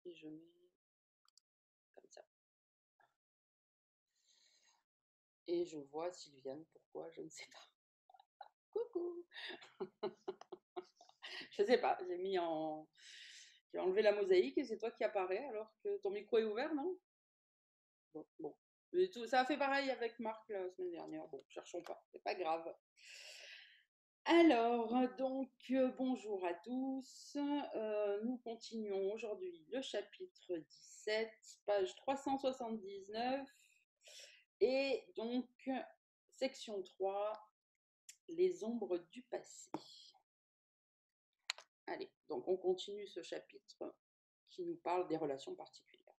et je mets comme ça. Et je vois Sylviane, pourquoi, je ne sais pas. Coucou. Je sais pas, j'ai enlevé la mosaïque et c'est toi qui apparaît alors que ton micro est ouvert, non? Bon. Mais ça a fait pareil avec Marc la semaine dernière. Bon, cherchons pas, c'est pas grave. Alors, donc, bonjour à tous. Nous continuons aujourd'hui le chapitre 17, page 379. Et donc, section 3, les ombres du passé. Allez, donc on continue ce chapitre qui nous parle des relations particulières.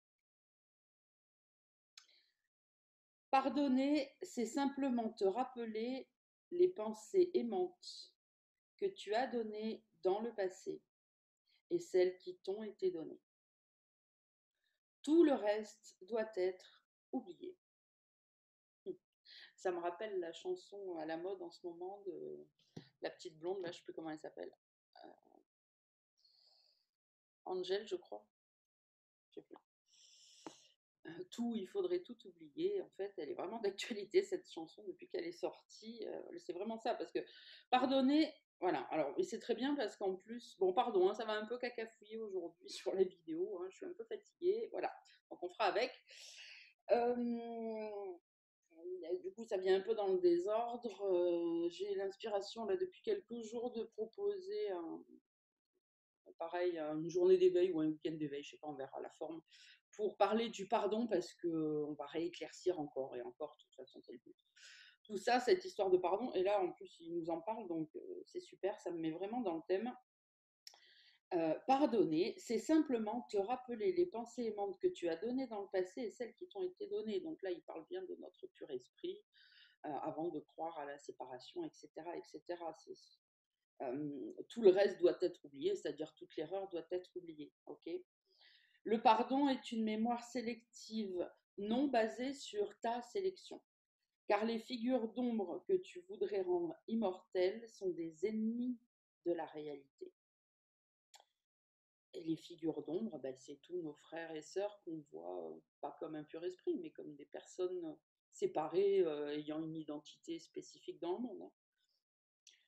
Pardonner, c'est simplement te rappeler les pensées aimantes que tu as données dans le passé et celles qui t'ont été données. Tout le reste doit être oublié. Ça me rappelle la chanson à la mode en ce moment de la petite blonde, là je ne sais plus comment elle s'appelle. Euh, Angèle, je crois. Je sais plus. Tout, il faudrait tout oublier. En fait, elle est vraiment d'actualité cette chanson depuis qu'elle est sortie. C'est vraiment ça, parce que pardonner, voilà. Alors, et c'est très bien parce qu'en plus, bon, pardon, hein, ça va un peu cacafouiller aujourd'hui sur les vidéos. Hein, je suis un peu fatiguée, voilà. Donc on fera avec. Euh, du coup, ça vient un peu dans le désordre. J'ai l'inspiration là depuis quelques jours de proposer pareil, une journée d'éveil ou un week-end d'éveil, je sais pas, on verra la forme, pour parler du pardon parce qu'on va rééclaircir encore et encore, de toute façon, c'est le but. Tout ça, cette histoire de pardon, et là, en plus, il nous en parle, donc c'est super, ça me met vraiment dans le thème. Pardonner, c'est simplement te rappeler les pensées aimantes que tu as données dans le passé et celles qui t'ont été données. Donc là, il parle bien de notre pur esprit, avant de croire à la séparation, etc. etc. Tout le reste doit être oublié, c'est-à-dire toute l'erreur doit être oubliée. Okay, le pardon est une mémoire sélective, non basée sur ta sélection, car les figures d'ombre que tu voudrais rendre immortelles sont des ennemis de la réalité. Et les figures d'ombre, ben, c'est tous nos frères et sœurs qu'on voit pas comme un pur esprit, mais comme des personnes séparées, ayant une identité spécifique dans le monde. Hein.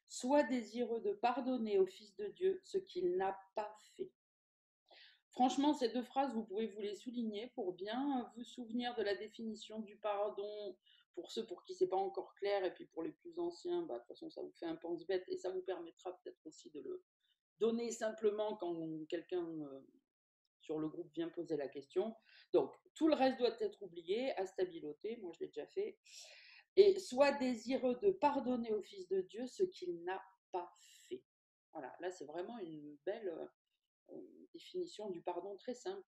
Sois désireux de pardonner au Fils de Dieu ce qu'il n'a pas fait. Franchement, ces deux phrases, vous pouvez vous les souligner pour bien vous souvenir de la définition du pardon pour ceux pour qui c'est pas encore clair et puis pour les plus anciens, bah, de toute façon, ça vous fait un pense-bête et ça vous permettra peut-être aussi de le donner simplement quand quelqu'un sur le groupe vient poser la question. Donc, tout le reste doit être oublié, à stabiloter, moi je l'ai déjà fait. Et sois désireux de pardonner au Fils de Dieu ce qu'il n'a pas fait. Voilà, là c'est vraiment une belle définition du pardon très simple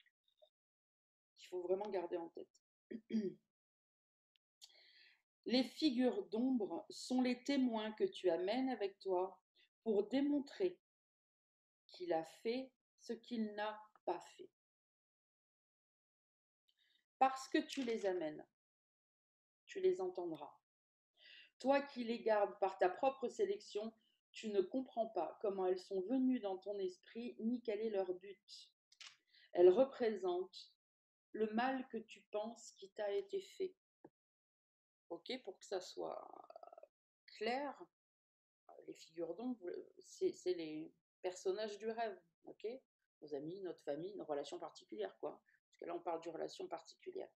qu'il faut vraiment garder en tête. Les figures d'ombre sont les témoins que tu amènes avec toi pour démontrer qu'il a fait ce qu'il n'a pas fait. Parce que tu les amènes, tu les entendras. Toi qui les gardes par ta propre sélection, tu ne comprends pas comment elles sont venues dans ton esprit ni quel est leur but. Elles représentent le mal que tu penses qui t'a été fait. Ok, pour que ça soit clair, les figures d'ombre, c'est les personnages du rêve, ok? Nos amis, notre famille, nos relations particulières, quoi. Parce que là, on parle d'une relation particulière.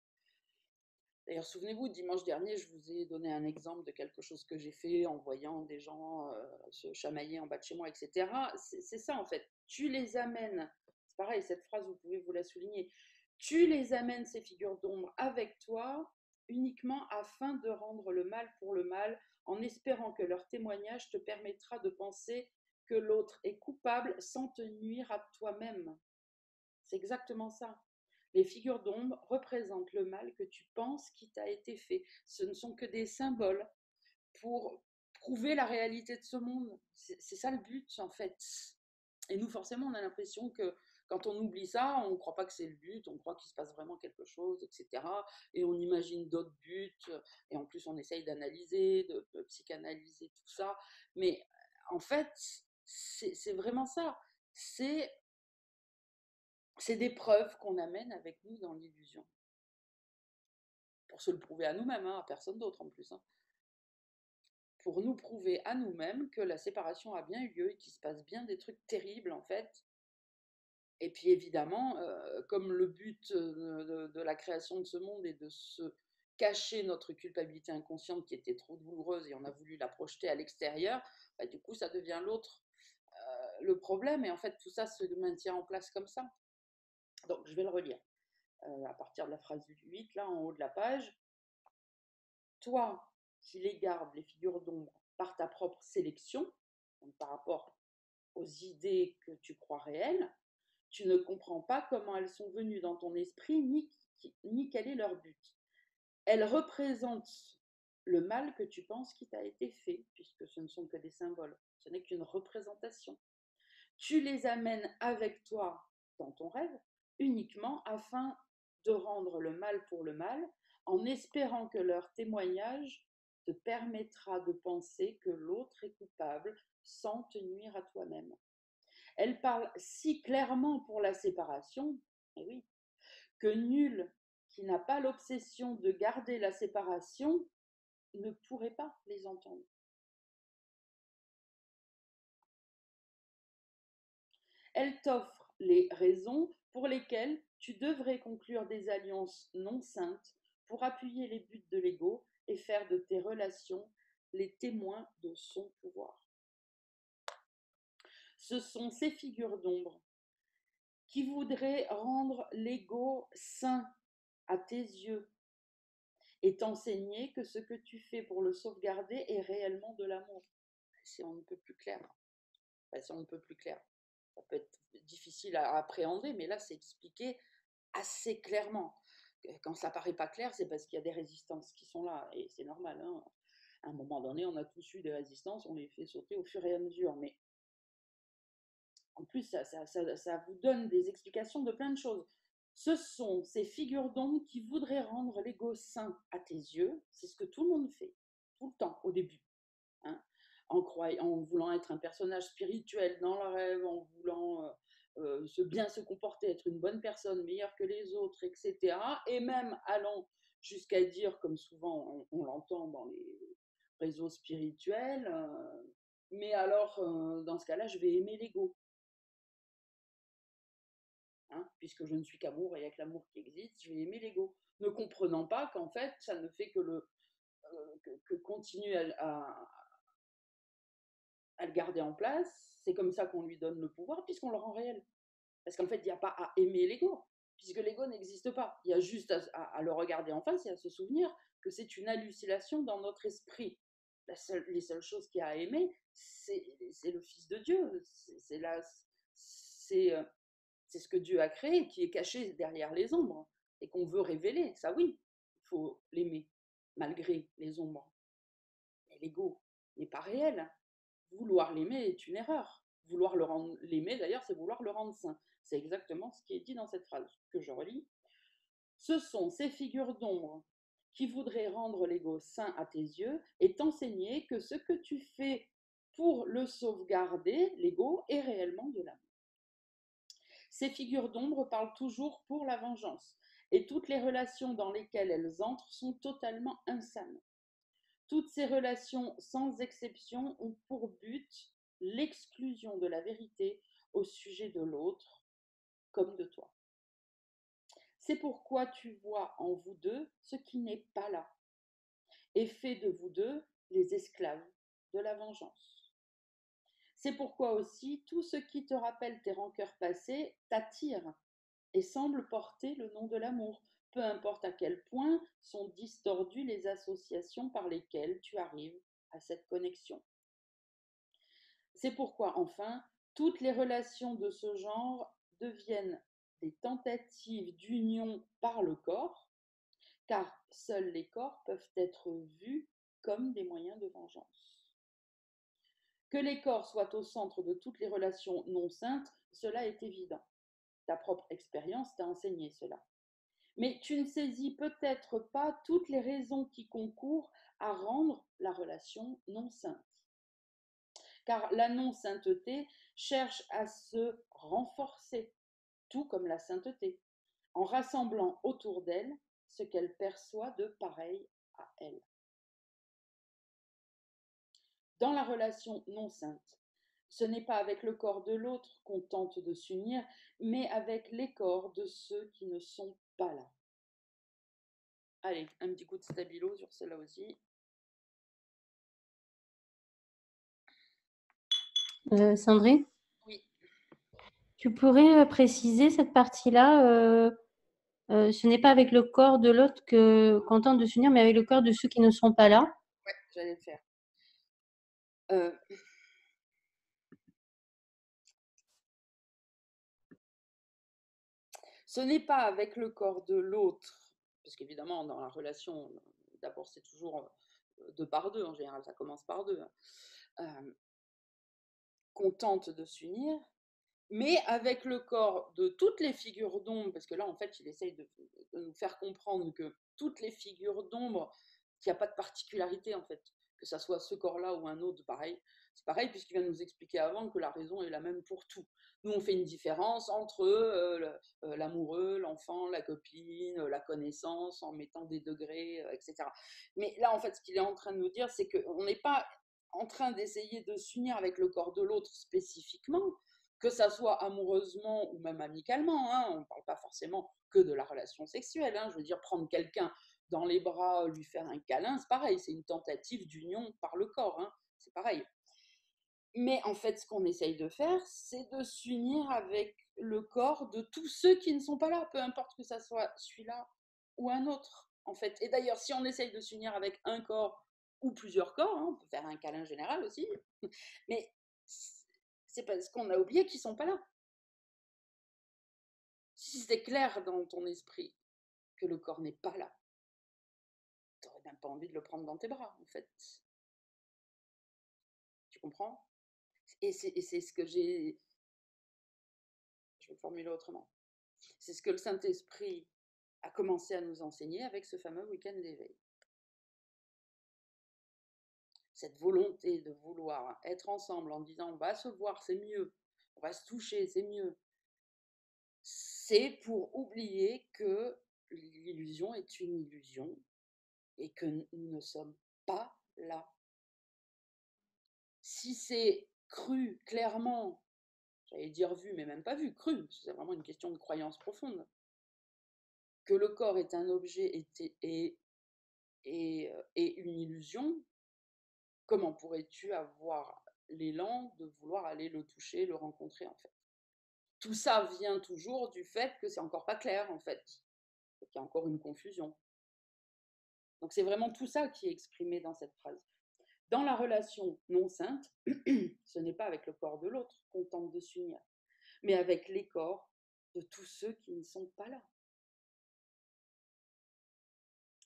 D'ailleurs, souvenez-vous, dimanche dernier, je vous ai donné un exemple de quelque chose que j'ai fait en voyant des gens se chamailler en bas de chez moi, etc. C'est ça, en fait. Tu les amènes, c'est pareil, cette phrase, vous pouvez vous la souligner. Tu les amènes, ces figures d'ombre, avec toi, uniquement afin de rendre le mal pour le mal, en espérant que leur témoignage te permettra de penser que l'autre est coupable sans te nuire à toi-même. C'est exactement ça. Les figures d'ombre représentent le mal que tu penses qui t'a été fait. Ce ne sont que des symboles pour prouver la réalité de ce monde. C'est ça le but, en fait. Et nous, forcément, on a l'impression que quand on oublie ça, on ne croit pas que c'est le but, on croit qu'il se passe vraiment quelque chose, etc. Et on imagine d'autres buts, et en plus on essaye d'analyser, de psychanalyser tout ça. Mais en fait, c'est vraiment ça. C'est C'est des preuves qu'on amène avec nous dans l'illusion. Pour se le prouver à nous-mêmes, hein, à personne d'autre en plus. Hein. Pour nous prouver à nous-mêmes que la séparation a bien eu lieu et qu'il se passe bien des trucs terribles en fait. Et puis évidemment, comme le but de la création de ce monde est de se cacher notre culpabilité inconsciente qui était trop douloureuse et on a voulu la projeter à l'extérieur, bah, du coup ça devient l'autre le problème et en fait tout ça se maintient en place comme ça. Donc je vais le relire à partir de la phrase 8 là en haut de la page. Toi qui les gardes, les figures d'ombre, par ta propre sélection, donc par rapport aux idées que tu crois réelles, tu ne comprends pas comment elles sont venues dans ton esprit ni quel est leur but. Elles représentent le mal que tu penses qui t'a été fait, puisque ce ne sont que des symboles, ce n'est qu'une représentation. Tu les amènes avec toi dans ton rêve uniquement afin de rendre le mal pour le mal, en espérant que leur témoignage te permettra de penser que l'autre est coupable sans te nuire à toi-même. Elle parle si clairement pour la séparation, et oui, que nul qui n'a pas l'obsession de garder la séparation ne pourrait pas les entendre. Elle t'offre les raisons pour lesquelles tu devrais conclure des alliances non saintes pour appuyer les buts de l'ego et faire de tes relations les témoins de son pouvoir. Ce sont ces figures d'ombre qui voudraient rendre l'ego sain à tes yeux et t'enseigner que ce que tu fais pour le sauvegarder est réellement de l'amour. Si on ne peut plus clair. Si on ne peut plus clair. Ça peut être difficile à appréhender, mais là, c'est expliqué assez clairement. Quand ça paraît pas clair, c'est parce qu'il y a des résistances qui sont là, et c'est normal. Hein. À un moment donné, on a tous eu des résistances, on les fait sauter au fur et à mesure, mais en plus, ça vous donne des explications de plein de choses. Ce sont ces figures d'ombre qui voudraient rendre l'ego sain à tes yeux. C'est ce que tout le monde fait, tout le temps, au début. Hein, en voulant être un personnage spirituel dans le rêve, en voulant bien se comporter, être une bonne personne, meilleure que les autres, etc. Et même allant jusqu'à dire, comme souvent on l'entend dans les réseaux spirituels, mais alors dans ce cas-là, je vais aimer l'ego. Hein, puisque je ne suis qu'amour et il n'y a que l'amour qui existe, je vais aimer l'ego. Ne comprenant pas qu'en fait, ça ne fait que, que continuer à le garder en place. C'est comme ça qu'on lui donne le pouvoir, puisqu'on le rend réel. Parce qu'en fait, il n'y a pas à aimer l'ego, puisque l'ego n'existe pas. Il y a juste à le regarder en face et à se souvenir que c'est une hallucination dans notre esprit. Les seules choses qu'il y a à aimer, c'est le Fils de Dieu. C'est c'est ce que Dieu a créé, qui est caché derrière les ombres, et qu'on veut révéler. Ça oui, il faut l'aimer, malgré les ombres. Mais l'ego n'est pas réel. Vouloir l'aimer est une erreur. Vouloir l'aimer, d'ailleurs, c'est vouloir le rendre saint. C'est exactement ce qui est dit dans cette phrase que je relis. Ce sont ces figures d'ombre qui voudraient rendre l'ego saint à tes yeux et t'enseigner que ce que tu fais pour le sauvegarder, l'ego, est réellement de l'amour. Ces figures d'ombre parlent toujours pour la vengeance, et toutes les relations dans lesquelles elles entrent sont totalement insanes. Toutes ces relations, sans exception, ont pour but l'exclusion de la vérité au sujet de l'autre, comme de toi. C'est pourquoi tu vois en vous deux ce qui n'est pas là, et fait de vous deux les esclaves de la vengeance. C'est pourquoi aussi tout ce qui te rappelle tes rancœurs passées t'attire et semble porter le nom de l'amour, peu importe à quel point sont distordues les associations par lesquelles tu arrives à cette connexion. C'est pourquoi, enfin, toutes les relations de ce genre deviennent des tentatives d'union par le corps, car seuls les corps peuvent être vus comme des moyens de vengeance. Que les corps soient au centre de toutes les relations non saintes, cela est évident. Ta propre expérience t'a enseigné cela. Mais tu ne saisis peut-être pas toutes les raisons qui concourent à rendre la relation non sainte. Car la non-sainteté cherche à se renforcer tout comme la sainteté, en rassemblant autour d'elle ce qu'elle perçoit de pareil à elle. Dans la relation non sainte, ce n'est pas avec le corps de l'autre qu'on tente de s'unir, mais avec les corps de ceux qui ne sont pas là. Allez, un petit coup de stabilo sur celle-là aussi. Sandrine, Oui. tu pourrais préciser cette partie-là ce n'est pas avec le corps de l'autre qu'on tente de s'unir, mais avec le corps de ceux qui ne sont pas là. Ouais, j'allais le faire. Euh, ce n'est pas avec le corps de l'autre, parce qu'évidemment, dans la relation, d'abord, c'est toujours deux par deux, en général, ça commence par deux, qu'on tente de s'unir, mais avec le corps de toutes les figures d'ombre, parce que là, en fait, il essaye de nous faire comprendre que toutes les figures d'ombre, qu'il n'y a pas de particularité, en fait, que ça soit ce corps-là ou un autre, pareil. C'est pareil, puisqu'il vient de nous expliquer avant que la raison est la même pour tout. Nous, on fait une différence entre l'amoureux, l'enfant, la copine, la connaissance, en mettant des degrés, etc. Mais là, en fait, ce qu'il est en train de nous dire, c'est qu'on n'est pas en train d'essayer de s'unir avec le corps de l'autre spécifiquement, que ça soit amoureusement ou même amicalement, hein, on ne parle pas forcément que de la relation sexuelle, hein, je veux dire prendre quelqu'un dans les bras, lui faire un câlin, c'est pareil, c'est une tentative d'union par le corps, hein, c'est pareil. Mais en fait, ce qu'on essaye de faire, c'est de s'unir avec le corps de tous ceux qui ne sont pas là, peu importe que ça soit celui-là ou un autre, en fait. Et d'ailleurs, si on essaye de s'unir avec un corps ou plusieurs corps, hein, on peut faire un câlin général aussi, mais c'est parce qu'on a oublié qu'ils ne sont pas là. Si c'était clair dans ton esprit que le corps n'est pas là, tu n'aurais même pas envie de le prendre dans tes bras, en fait. Tu comprends? Et c'est ce que j'ai. Je vais le formuler autrement. C'est ce que le Saint-Esprit a commencé à nous enseigner avec ce fameux week-end d'éveil. Cette volonté de vouloir être ensemble en disant on va se voir, c'est mieux, on va se toucher, c'est mieux, c'est pour oublier que l'illusion est une illusion et que nous ne sommes pas là. Si c'est cru clairement, j'allais dire vu, mais même pas vu, cru, c'est vraiment une question de croyance profonde, que le corps est un objet et une illusion, comment pourrais-tu avoir l'élan de vouloir aller le toucher, le rencontrer en fait? Tout ça vient toujours du fait que c'est encore pas clair en fait, qu'il y a encore une confusion. Donc c'est vraiment tout ça qui est exprimé dans cette phrase. Dans la relation non sainte, ce n'est pas avec le corps de l'autre qu'on tente de s'unir, mais avec les corps de tous ceux qui ne sont pas là.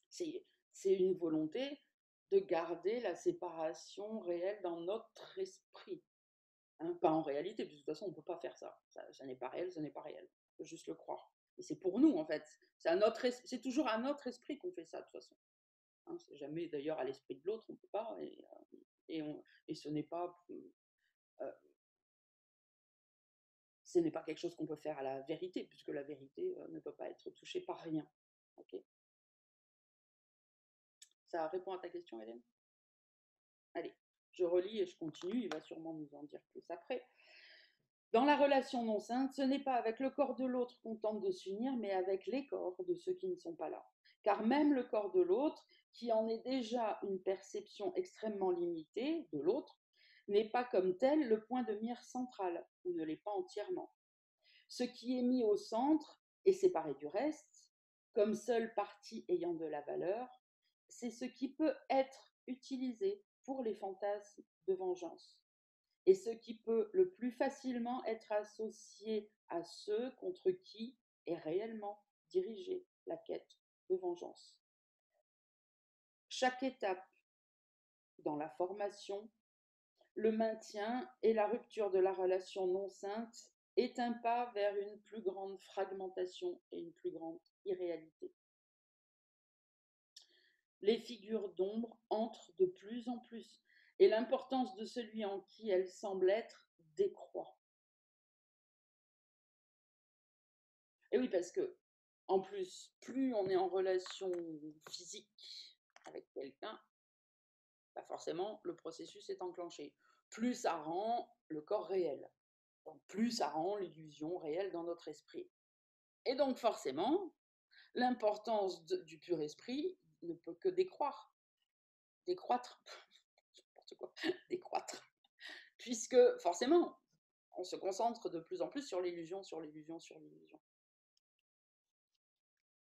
C'est une volonté de garder la séparation réelle dans notre esprit. Hein, pas en réalité, parce que de toute façon, on ne peut pas faire ça. Ça n'est pas réel, ça n'est pas réel. Il faut juste le croire. Et c'est pour nous, en fait. C'est toujours à notre esprit qu'on fait ça, de toute façon. Hein, c'est jamais d'ailleurs à l'esprit de l'autre, on ne peut pas. Et ce n'est pas ce n'est pas quelque chose qu'on peut faire à la vérité, puisque la vérité ne peut pas être touchée par rien. Okay, ça répond à ta question, Hélène? Allez, je relis et je continue, il va sûrement nous en dire plus après. Dans la relation non sainte, ce n'est pas avec le corps de l'autre qu'on tente de s'unir, mais avec les corps de ceux qui ne sont pas là. Car même le corps de l'autre, qui en est déjà une perception extrêmement limitée de l'autre, n'est pas comme tel le point de mire central, ou ne l'est pas entièrement. Ce qui est mis au centre et séparé du reste, comme seule partie ayant de la valeur, c'est ce qui peut être utilisé pour les fantasmes de vengeance et ce qui peut le plus facilement être associé à ceux contre qui est réellement dirigée la quête de vengeance. Chaque étape dans la formation, le maintien et la rupture de la relation non sainte est un pas vers une plus grande fragmentation et une plus grande irréalité. Les figures d'ombre entrent de plus en plus et l'importance de celui en qui elles semblent être décroît. Et oui, parce que, en plus, plus on est en relation physique avec quelqu'un, bah forcément, le processus est enclenché. Plus ça rend le corps réel. Donc, plus ça rend l'illusion réelle dans notre esprit. Et donc, forcément, l'importance du pur esprit ne peut que décroître, n'importe quoi, décroître. Puisque, forcément, on se concentre de plus en plus sur l'illusion, sur l'illusion, sur l'illusion.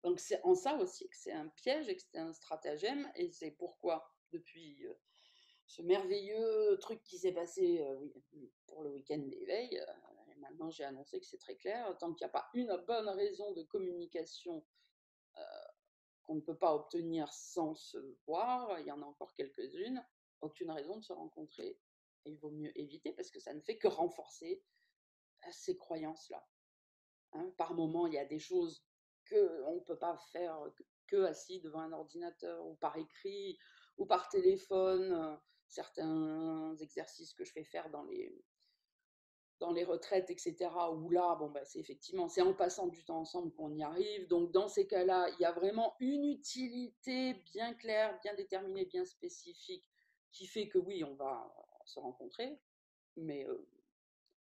Donc, c'est en ça aussi que c'est un piège et que c'est un stratagème, et c'est pourquoi, depuis ce merveilleux truc qui s'est passé pour le week-end d'éveil, maintenant j'ai annoncé que c'est très clair, tant qu'il n'y a pas une bonne raison de communication qu'on ne peut pas obtenir sans se voir, il y en a encore quelques-unes, aucune raison de se rencontrer. Et il vaut mieux éviter parce que ça ne fait que renforcer ces croyances-là. Hein. Par moment, il y a des choses qu'on ne peut pas faire que assis devant un ordinateur ou par écrit ou par téléphone. Certains exercices que je fais faire dans les retraites, etc., où là, bon, bah, c'est effectivement, c'est en passant du temps ensemble qu'on y arrive. Donc, dans ces cas-là, il y a vraiment une utilité bien claire, bien déterminée, bien spécifique, qui fait que oui, on va se rencontrer, mais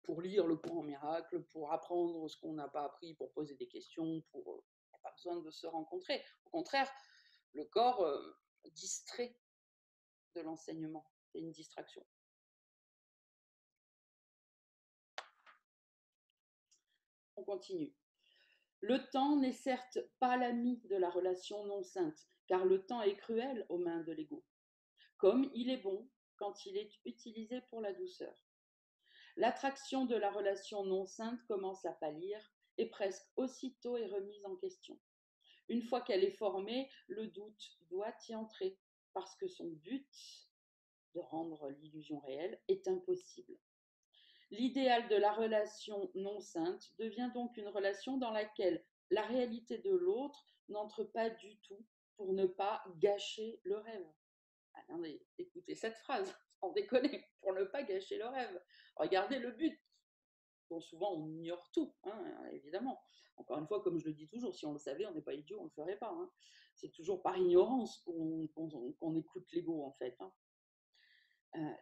pour lire le courant miracle, pour apprendre ce qu'on n'a pas appris, pour poser des questions, il n'y a pas besoin de se rencontrer. Au contraire, le corps distrait de l'enseignement, c'est une distraction. On continue. Le temps n'est certes pas l'ami de la relation non sainte, car le temps est cruel aux mains de l'ego, comme il est bon quand il est utilisé pour la douceur. L'attraction de la relation non sainte commence à pâlir et presque aussitôt est remise en question. Une fois qu'elle est formée, le doute doit y entrer, parce que son but, de rendre l'illusion réelle, est impossible. L'idéal de la relation non sainte devient donc une relation dans laquelle la réalité de l'autre n'entre pas du tout pour ne pas gâcher le rêve. Attendez, écoutez cette phrase, sans déconner, pour ne pas gâcher le rêve. Regardez le but, dont souvent on ignore tout, hein, évidemment. Encore une fois, comme je le dis toujours, si on le savait, on n'est pas idiot, on ne le ferait pas. Hein. C'est toujours par ignorance qu'on écoute l'ego, en fait. Hein.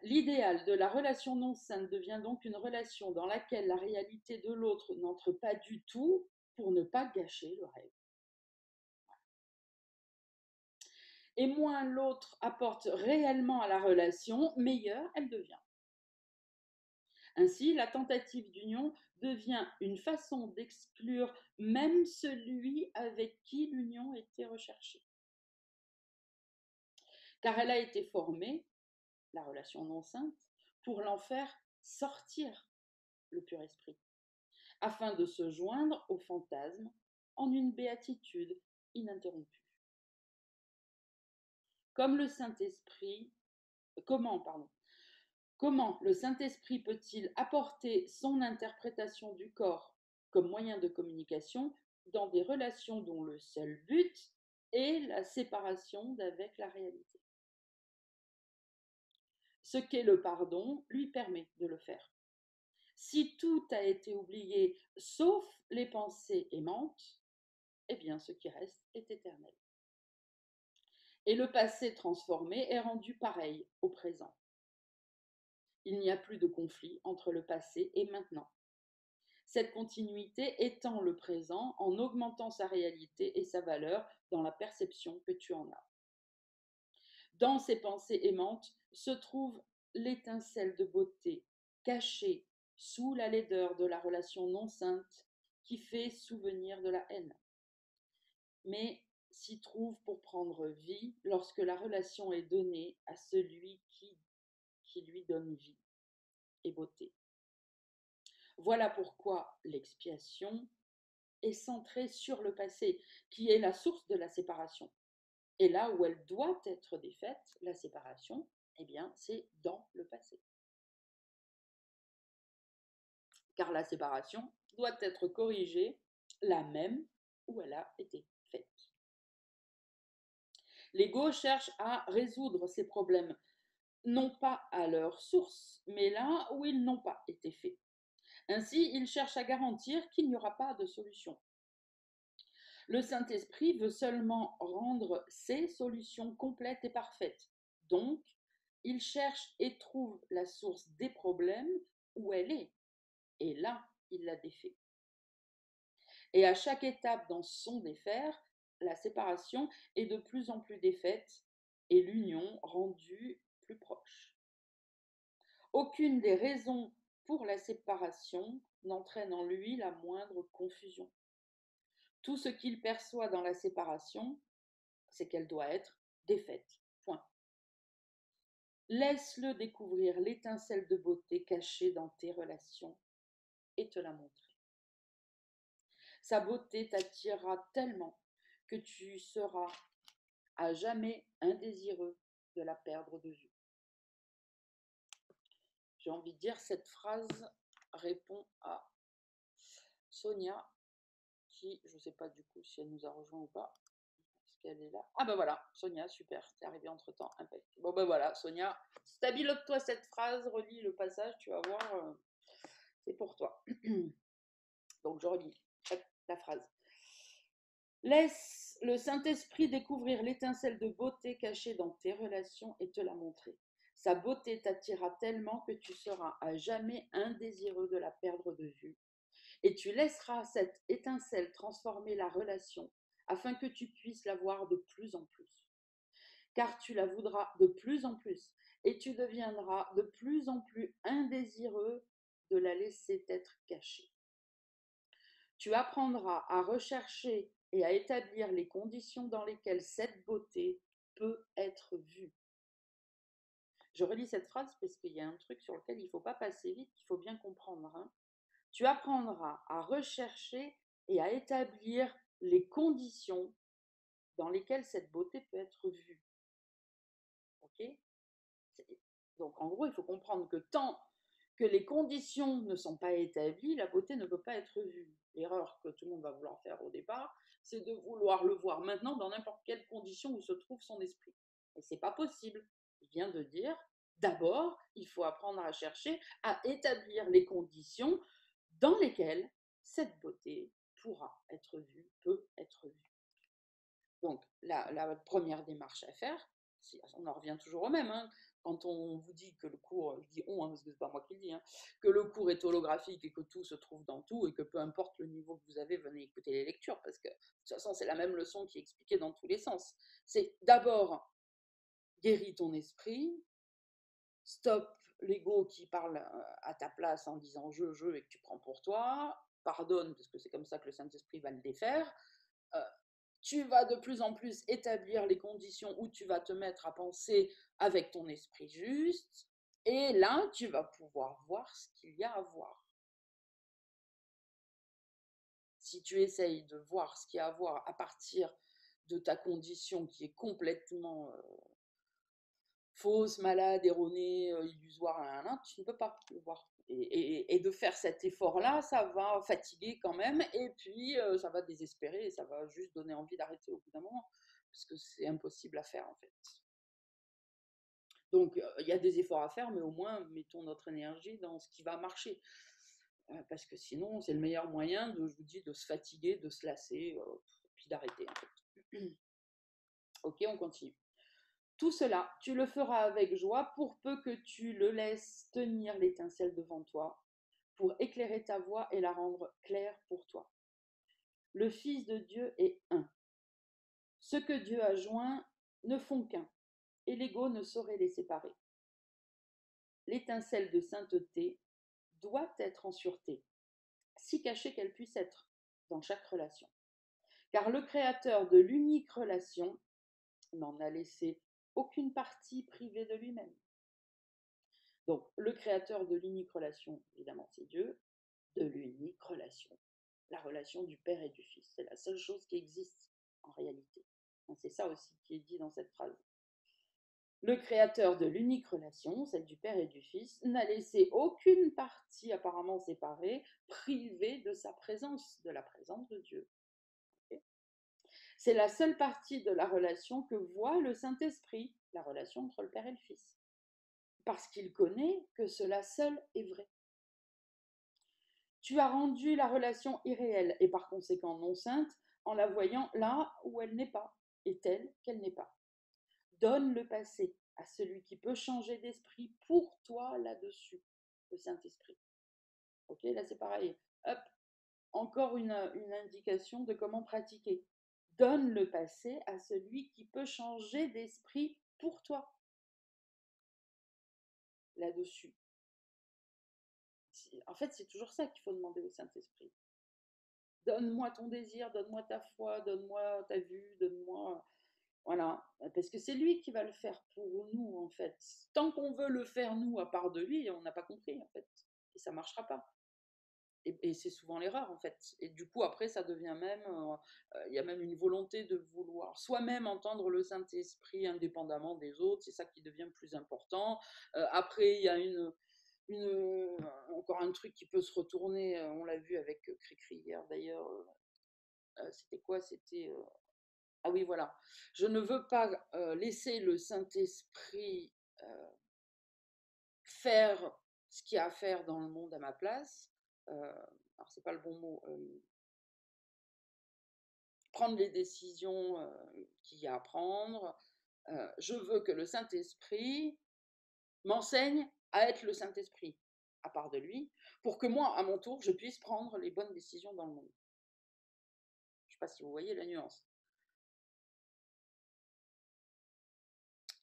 L'idéal de la relation non sainte devient donc une relation dans laquelle la réalité de l'autre n'entre pas du tout pour ne pas gâcher le rêve. Et moins l'autre apporte réellement à la relation, meilleure elle devient. Ainsi, la tentative d'union devient une façon d'exclure même celui avec qui l'union était recherchée. Car elle a été formée, la relation non sainte, pour l'en faire sortir, le pur esprit, afin de se joindre au fantasme en une béatitude ininterrompue. Comment le Saint-Esprit peut-il apporter son interprétation du corps comme moyen de communication dans des relations dont le seul but est la séparation d'avec la réalité? Ce qu'est le pardon lui permet de le faire. Si tout a été oublié sauf les pensées aimantes, eh bien ce qui reste est éternel. Et le passé transformé est rendu pareil au présent. Il n'y a plus de conflit entre le passé et maintenant. Cette continuité étend le présent en augmentant sa réalité et sa valeur dans la perception que tu en as. Dans ces pensées aimantes se trouve l'étincelle de beauté cachée sous la laideur de la relation non sainte qui fait souvenir de la haine, mais s'y trouve pour prendre vie lorsque la relation est donnée à celui qui lui donne vie et beauté. Voilà pourquoi l'expiation est centrée sur le passé, qui est la source de la séparation. Et là où elle doit être défaite, la séparation, eh bien, c'est dans le passé. Car la séparation doit être corrigée là même où elle a été faite. L'ego cherche à résoudre ces problèmes, non pas à leur source, mais là où ils n'ont pas été faits. Ainsi, il cherche à garantir qu'il n'y aura pas de solution. Le Saint-Esprit veut seulement rendre ses solutions complètes et parfaites. Donc, il cherche et trouve la source des problèmes où elle est. Et là, il la défait. Et à chaque étape dans son défaire, la séparation est de plus en plus défaite et l'union rendue plus proche. Aucune des raisons pour la séparation n'entraîne en lui la moindre confusion. Tout ce qu'il perçoit dans la séparation, c'est qu'elle doit être défaite. Point. Laisse-le découvrir l'étincelle de beauté cachée dans tes relations et te la montrer. Sa beauté t'attirera tellement que tu seras à jamais indésireux de la perdre de vue. J'ai envie de dire, cette phrase répond à Sonia, qui, je ne sais pas du coup si elle nous a rejoint ou pas. Est-ce qu'elle est là? Ah ben voilà, Sonia, super, c'est arrivé entre temps, impec. Bon ben voilà, Sonia, stabilise-toi cette phrase, relis le passage, tu vas voir, c'est pour toi. Donc je relis la phrase. Laisse le Saint-Esprit découvrir l'étincelle de beauté cachée dans tes relations et te la montrer. Sa beauté t'attirera tellement que tu seras à jamais indésireux de la perdre de vue. Et tu laisseras cette étincelle transformer la relation afin que tu puisses la voir de plus en plus. Car tu la voudras de plus en plus et tu deviendras de plus en plus indésireux de la laisser être cachée. Tu apprendras à rechercher et à établir les conditions dans lesquelles cette beauté peut être vue. Je relis cette phrase parce qu'il y a un truc sur lequel il ne faut pas passer vite, qu'il faut bien comprendre. Tu apprendras à rechercher et à établir les conditions dans lesquelles cette beauté peut être vue. Ok? Donc en gros, il faut comprendre que tant que les conditions ne sont pas établies, la beauté ne peut pas être vue. L'erreur que tout le monde va vouloir faire au départ, c'est de vouloir le voir maintenant dans n'importe quelle condition où se trouve son esprit. Et c'est pas possible. Il vient de dire, d'abord, il faut apprendre à chercher, à établir les conditions dans lesquelles cette beauté pourra être vue, peut être vue. Donc, la première démarche à faire, on en revient toujours au même, quand on vous dit que le cours, je dis on, parce que c'est pas moi qui le dis, que le cours est holographique et que tout se trouve dans tout et que peu importe le niveau que vous avez, venez écouter les lectures, parce que de toute façon, c'est la même leçon qui est expliquée dans tous les sens. C'est d'abord, guéris ton esprit, stop l'ego qui parle à ta place en disant je et que tu prends pour toi, pardonne, parce que c'est comme ça que le Saint-Esprit va le défaire. Tu vas de plus en plus établir les conditions où tu vas te mettre à penser avec ton esprit juste, et là, tu vas pouvoir voir ce qu'il y a à voir. Si tu essayes de voir ce qu'il y a à voir à partir de ta condition qui est complètement fausse, malade, erronée, illusoire, tu ne peux pas le voir. Et de faire cet effort-là, ça va fatiguer quand même, et puis ça va désespérer, et ça va juste donner envie d'arrêter au bout d'un moment, parce que c'est impossible à faire en fait. Donc il y a des efforts à faire, mais au moins mettons notre énergie dans ce qui va marcher. Parce que sinon, c'est le meilleur moyen, je vous dis, de se fatiguer, de se lasser, puis d'arrêter en fait. Ok, on continue. Tout cela, tu le feras avec joie pour peu que tu le laisses tenir l'étincelle devant toi, pour éclairer ta voie et la rendre claire pour toi. Le Fils de Dieu est un. Ce que Dieu a joint ne font qu'un, et l'ego ne saurait les séparer. L'étincelle de sainteté doit être en sûreté, si cachée qu'elle puisse être, dans chaque relation. Car le Créateur de l'unique relation n'en a laissé aucune partie privée de lui-même. Donc, le créateur de l'unique relation, évidemment, c'est Dieu, de l'unique relation. La relation du Père et du Fils. C'est la seule chose qui existe en réalité. C'est ça aussi qui est dit dans cette phrase. Le créateur de l'unique relation, celle du Père et du Fils, n'a laissé aucune partie apparemment séparée, privée de sa présence, de la présence de Dieu. Okay. C'est la seule partie de la relation que voit le Saint-Esprit, la relation entre le Père et le Fils. Parce qu'il connaît que cela seul est vrai. Tu as rendu la relation irréelle et par conséquent non sainte en la voyant là où elle n'est pas et telle qu'elle n'est pas. Donne le passé à celui qui peut changer d'esprit pour toi là-dessus, le Saint-Esprit. Ok, là c'est pareil. Hop, encore une indication de comment pratiquer. Donne le passé à celui qui peut changer d'esprit pour toi là-dessus. En fait, c'est toujours ça qu'il faut demander au Saint-Esprit. Donne-moi ton désir, donne-moi ta foi, donne-moi ta vue, donne-moi. Voilà, parce que c'est lui qui va le faire pour nous, en fait. Tant qu'on veut le faire, nous, à part de lui, on n'a pas compris, en fait. Et ça ne marchera pas. Et c'est souvent l'erreur, en fait. Et du coup, après, ça devient même. Il y a même une volonté de vouloir soi-même entendre le Saint-Esprit indépendamment des autres. C'est ça qui devient plus important. Après, il y a encore un truc qui peut se retourner. On l'a vu avec Cricri hier, d'ailleurs. C'était quoi? C'était. Ah oui, voilà. Je ne veux pas laisser le Saint-Esprit faire ce qu'il y a à faire dans le monde à ma place. Alors, c'est pas le bon mot. Prendre les décisions qu'il y a à prendre. Je veux que le Saint-Esprit m'enseigne à être le Saint-Esprit, à part de lui, pour que moi, à mon tour, je puisse prendre les bonnes décisions dans le monde. Je ne sais pas si vous voyez la nuance.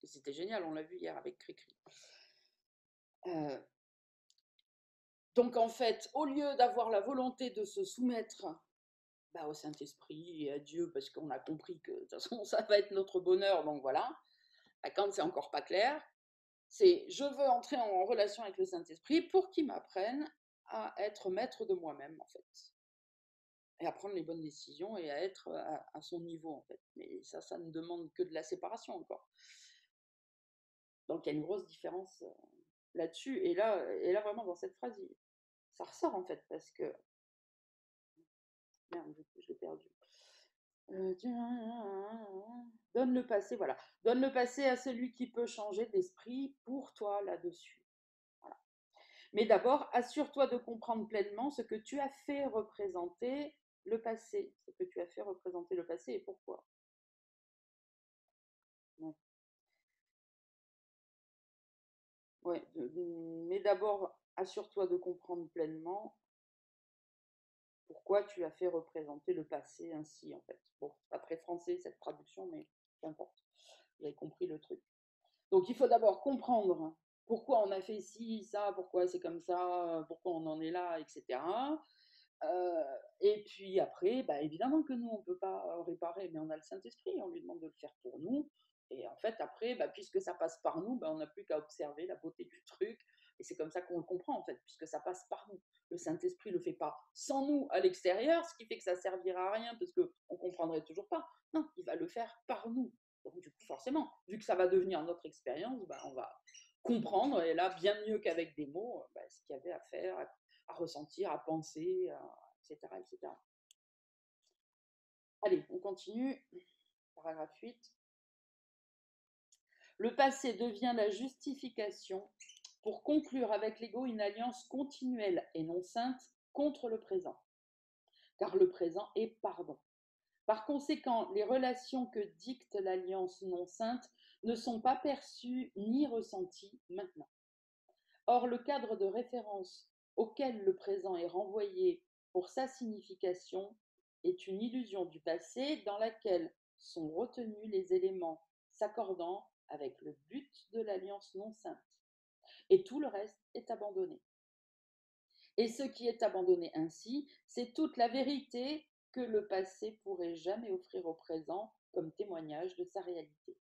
Et c'était génial, on l'a vu hier avec Cricri. Donc en fait, au lieu d'avoir la volonté de se soumettre au Saint-Esprit et à Dieu, parce qu'on a compris que de toute façon ça va être notre bonheur, donc voilà, quand c'est encore pas clair, c'est je veux entrer en relation avec le Saint-Esprit pour qu'il m'apprenne à être maître de moi-même en fait, et à prendre les bonnes décisions et à être à son niveau en fait. Mais ça ne demande que de la séparation encore. Donc il y a une grosse différence là-dessus, et là vraiment dans cette phrase, ça ressort en fait, parce que merde, du coup, je l'ai perdu. Donne le passé, voilà. Donne le passé à celui qui peut changer d'esprit pour toi là-dessus. Voilà. Mais d'abord, assure-toi de comprendre pleinement ce que tu as fait représenter le passé. Ce que tu as fait représenter le passé et pourquoi. Ouais. Ouais. Mais d'abord, assure-toi de comprendre pleinement pourquoi tu as fait représenter le passé ainsi, en fait. Bon, c'est pas très français cette traduction, mais peu importe. Vous avez compris le truc. Donc il faut d'abord comprendre pourquoi on a fait ci, ça, pourquoi c'est comme ça, pourquoi on en est là, etc. Et puis après, évidemment que nous, on ne peut pas réparer, mais on a le Saint-Esprit, on lui demande de le faire pour nous. Et en fait, après, puisque ça passe par nous, on n'a plus qu'à observer la beauté du truc. Et c'est comme ça qu'on le comprend, en fait, puisque ça passe par nous. Le Saint-Esprit ne le fait pas sans nous à l'extérieur, ce qui fait que ça ne servira à rien, parce qu'on ne comprendrait toujours pas. Non, il va le faire par nous. Donc, du coup, forcément, vu que ça va devenir notre expérience, on va comprendre, et là, bien mieux qu'avec des mots, ce qu'il y avait à faire, à ressentir, à penser, etc., etc. Allez, on continue. Paragraphe 8. Le passé devient la justification pour conclure avec l'ego une alliance continuelle et non sainte contre le présent, car le présent est pardon. Par conséquent, les relations que dicte l'alliance non sainte ne sont pas perçues ni ressenties maintenant. Or, le cadre de référence auquel le présent est renvoyé pour sa signification est une illusion du passé dans laquelle sont retenus les éléments s'accordant avec le but de l'alliance non sainte, et tout le reste est abandonné. Et ce qui est abandonné ainsi, c'est toute la vérité que le passé pourrait jamais offrir au présent comme témoignage de sa réalité.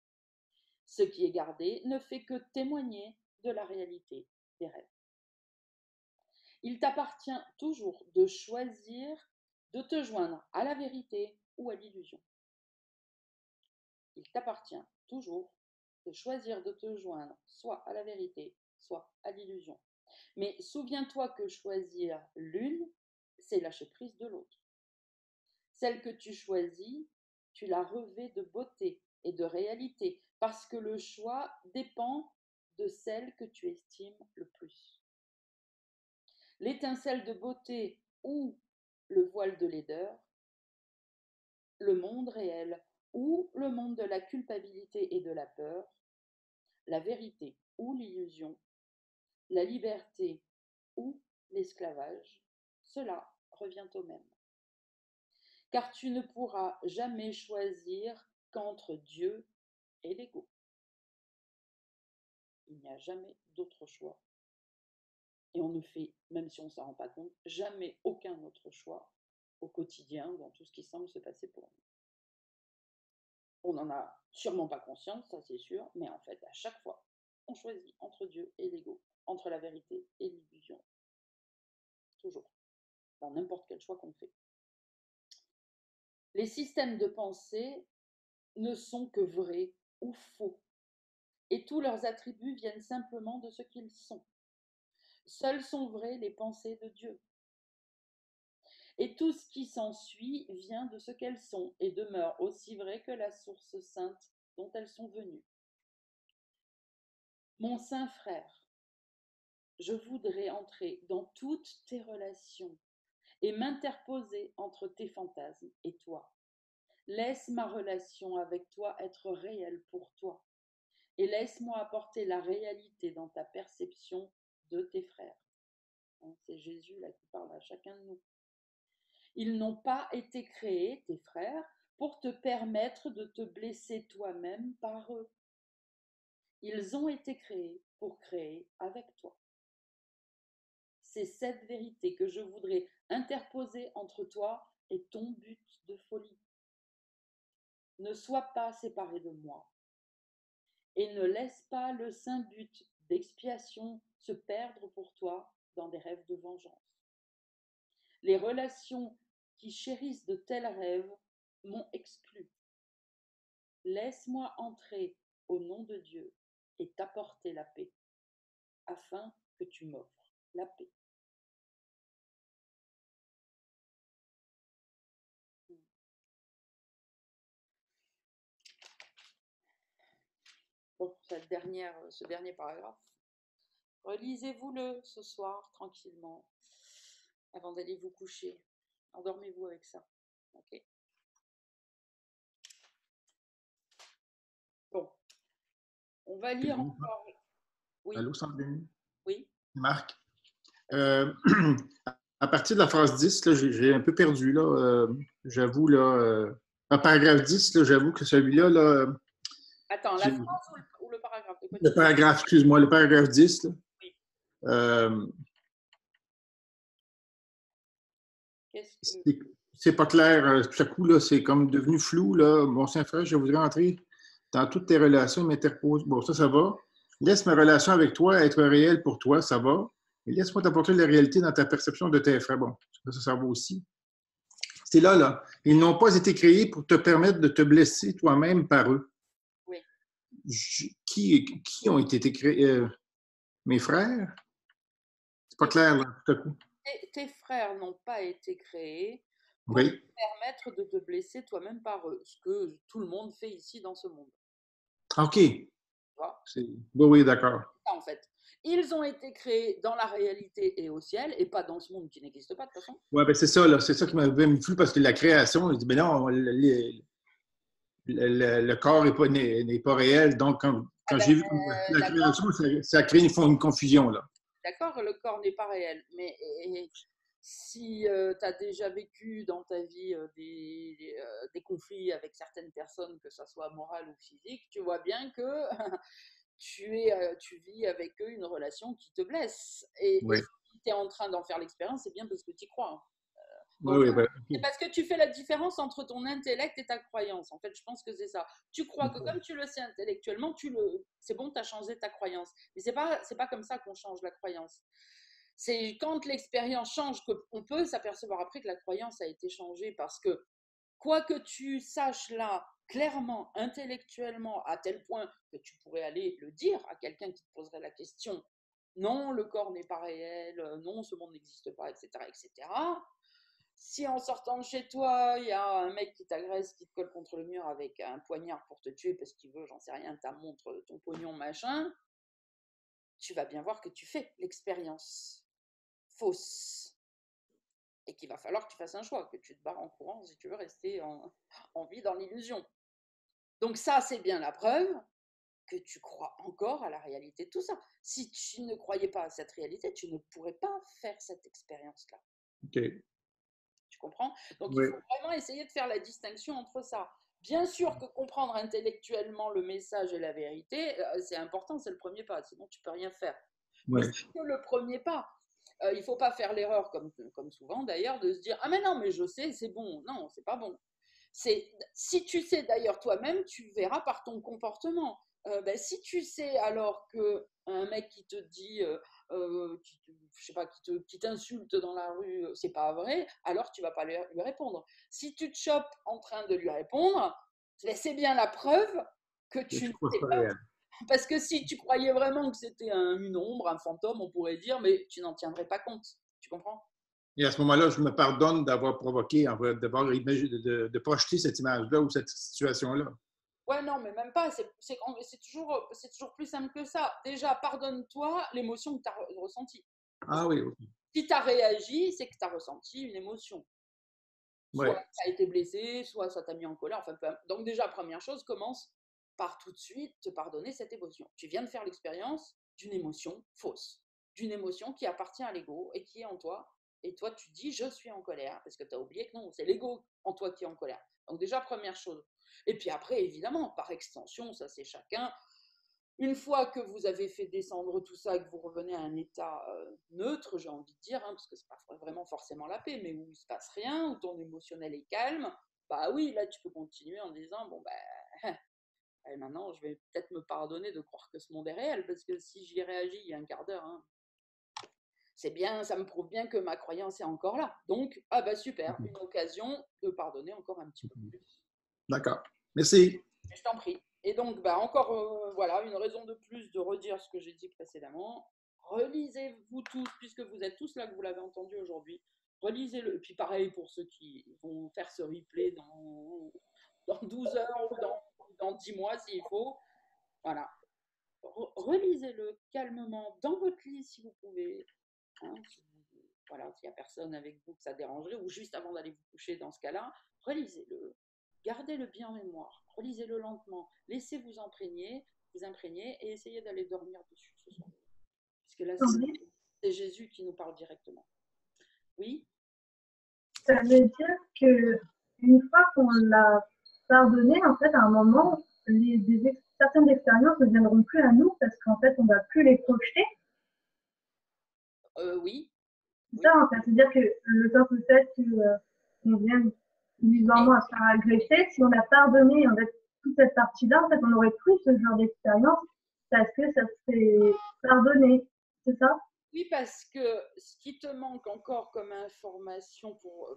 Ce qui est gardé ne fait que témoigner de la réalité des rêves. Il t'appartient toujours de choisir de te joindre à la vérité ou à l'illusion. Il t'appartient toujours de choisir de te joindre soit à la vérité, soit à l'illusion. Mais souviens-toi que choisir l'une, c'est lâcher prise de l'autre. Celle que tu choisis, tu la revêts de beauté et de réalité, parce que le choix dépend de celle que tu estimes le plus. L'étincelle de beauté ou le voile de laideur, le monde réel ou le monde de la culpabilité et de la peur, la vérité ou l'illusion, la liberté ou l'esclavage, cela revient au même. Car tu ne pourras jamais choisir qu'entre Dieu et l'ego. Il n'y a jamais d'autre choix. Et on ne fait, même si on ne s'en rend pas compte, jamais aucun autre choix au quotidien dans tout ce qui semble se passer pour nous. On n'en a sûrement pas conscience, ça c'est sûr, mais en fait, à chaque fois, on choisit entre Dieu et l'ego, entre la vérité et l'illusion. Toujours. Dans n'importe quel choix qu'on fait. Les systèmes de pensée ne sont que vrais ou faux, et tous leurs attributs viennent simplement de ce qu'ils sont. Seuls sont vrais les pensées de Dieu. Et tout ce qui s'ensuit vient de ce qu'elles sont et demeure aussi vrai que la source sainte dont elles sont venues. Mon saint frère, je voudrais entrer dans toutes tes relations et m'interposer entre tes fantasmes et toi. Laisse ma relation avec toi être réelle pour toi et laisse-moi apporter la réalité dans ta perception de tes frères. C'est Jésus là qui parle à chacun de nous. Ils n'ont pas été créés, tes frères, pour te permettre de te blesser toi-même par eux. Ils ont été créés pour créer avec toi. C'est cette vérité que je voudrais interposer entre toi et ton but de folie. Ne sois pas séparé de moi et ne laisse pas le saint but d'expiation se perdre pour toi dans des rêves de vengeance. Les relations qui chérissent de tels rêves m'ont exclu. Laisse-moi entrer au nom de Dieu et t'apporter la paix, afin que tu m'offres la paix. Pour ce dernier paragraphe, relisez-vous-le ce soir tranquillement avant d'aller vous coucher. Endormez-vous avec ça. Ok. Bon, on va lire encore. Oui. Allô, Sandrine? Oui. Marc? À partir de la phrase 10, là, j'ai un peu perdu. Là, j'avoue, là, en paragraphe 10, là, j'avoue que celui-là, là, attends, la phrase ou le paragraphe? Le paragraphe, excuse-moi, le paragraphe 10. Là, oui. C'est pas clair. Tout à coup, là, c'est comme devenu flou. Là. Mon Saint-Frère, je voudrais entrer dans toutes tes relations et m'interposer. Bon, ça va. Laisse ma relation avec toi être réelle pour toi, ça va. Et laisse-moi t'apporter la réalité dans ta perception de tes frères. Bon, ça va aussi. C'est là, là. Ils n'ont pas été créés pour te permettre de te blesser toi-même par eux. Oui. Qui ont été créés? Mes frères? C'est pas clair, là, tout à coup. Tes frères n'ont pas été créés pour Oui. te permettre de te blesser toi-même par eux, ce que tout le monde fait ici dans ce monde. OK. Oui, d'accord. En fait, ils ont été créés dans la réalité et au ciel, et pas dans ce monde qui n'existe pas de toute façon. Oui, ben c'est ça, là. C'est ça qui m'avait mis flou parce que la création, je dis, ben non, le corps n'est pas réel. Donc, quand j'ai vu la création, ça a créé une confusion, là. D'accord, le corps n'est pas réel, mais si tu as déjà vécu dans ta vie des conflits avec certaines personnes, que ce soit moral ou physique, tu vois bien que tu vis avec eux une relation qui te blesse. Et si tu es en train d'en faire l'expérience, c'est bien parce que tu y crois. C'est parce que tu fais la différence entre ton intellect et ta croyance. En fait, je pense que c'est ça. Tu crois que comme tu le sais intellectuellement, c'est bon, tu as changé ta croyance. Mais c'est pas comme ça qu'on change la croyance. C'est quand l'expérience change qu'on peut s'apercevoir après que la croyance a été changée, parce que quoi que tu saches là, clairement, intellectuellement, à tel point que tu pourrais aller le dire à quelqu'un qui te poserait la question, non, le corps n'est pas réel, non, ce monde n'existe pas, etc., etc. Si en sortant de chez toi, il y a un mec qui t'agresse, qui te colle contre le mur avec un poignard pour te tuer parce qu'il veut, j'en sais rien, ta montre, ton pognon, machin, tu vas bien voir que tu fais l'expérience fausse. et qu'il va falloir que tu fasses un choix, que tu te barres en courant si tu veux rester en vie dans l'illusion. Donc ça, c'est bien la preuve que tu crois encore à la réalité de tout ça. Si tu ne croyais pas à cette réalité, tu ne pourrais pas faire cette expérience-là. OK. Tu comprends? Donc il Oui. faut vraiment essayer de faire la distinction entre ça. Bien sûr que comprendre intellectuellement le message et la vérité, c'est important, c'est le premier pas, sinon tu peux rien faire. Mais Oui. c'est que le premier pas. Il ne faut pas faire l'erreur, comme souvent d'ailleurs, de se dire ah mais non, mais je sais, c'est bon. Non, c'est pas bon. Si tu sais d'ailleurs toi-même, tu verras par ton comportement. Ben, si tu sais alors que un mec qui te dit, je sais pas, qui t'insulte dans la rue, c'est pas vrai, alors tu vas pas lui répondre. Si tu te chopes en train de lui répondre, c'est bien la preuve que tu Je ne crois que sais c'est pas pas. réel. Parce que si tu croyais vraiment que c'était une ombre, un fantôme, on pourrait dire, mais tu n'en tiendrais pas compte. Tu comprends? Et à ce moment-là, je me pardonne d'avoir provoqué, de projeter cette image-là ou cette situation-là. Ouais, non, mais même pas. C'est toujours plus simple que ça. Déjà, pardonne-toi l'émotion que tu as ressentie. Ah oui, OK. Si tu as réagi, c'est que tu as ressenti une émotion. Oui. Soit tu as été blessé, soit ça t'a mis en colère. Enfin, donc déjà, première chose, commence par tout de suite te pardonner cette émotion. Tu viens de faire l'expérience d'une émotion fausse, d'une émotion qui appartient à l'ego et qui est en toi. Et toi, tu dis, je suis en colère, parce que tu as oublié que non, c'est l'ego en toi qui est en colère. Donc déjà, première chose. Et puis après, évidemment, par extension, ça c'est chacun. Une fois que vous avez fait descendre tout ça et que vous revenez à un état neutre, j'ai envie de dire, hein, parce que c'est pas vraiment forcément la paix, mais où il se passe rien, où ton émotionnel est calme, bah oui, là tu peux continuer en disant, bon ben, maintenant je vais peut-être me pardonner de croire que ce monde est réel, parce que si j'y réagis il y a un quart d'heure, hein, c'est bien, ça me prouve bien que ma croyance est encore là. Donc, ah bah super, une occasion de pardonner encore un petit peu plus. D'accord. Merci. Je t'en prie. Et donc, bah, encore, voilà, une raison de plus de redire ce que j'ai dit précédemment. Relisez-vous tous, puisque vous êtes tous là, que vous l'avez entendu aujourd'hui. Relisez-le. Et puis pareil pour ceux qui vont faire ce replay dans 12 heures ou dans 10 mois s'il faut. Voilà. Relisez-le calmement dans votre lit si vous pouvez. Hein, voilà, s'il n'y a personne avec vous que ça dérangerait, ou juste avant d'aller vous coucher dans ce cas-là, relisez-le, gardez-le bien en mémoire, relisez-le lentement, laissez vous imprégner et essayez d'aller dormir dessus ce soir. Puisque là, Sandrine, c'est Jésus qui nous parle directement. Oui? ça veut dire que une fois qu'on l'a pardonné, en fait, à un moment, certaines expériences ne viendront plus à nous parce qu'en fait, on ne va plus les projeter. Oui. C'est ça, en fait. C'est-à-dire que le simple fait qu'on vienne bizarrement à se faire agresser, si on a pardonné en fait, toute cette partie-là, en fait, on n'aurait plus ce genre d'expérience parce que ça serait pardonné. C'est ça? Oui, parce que ce qui te manque encore comme information pour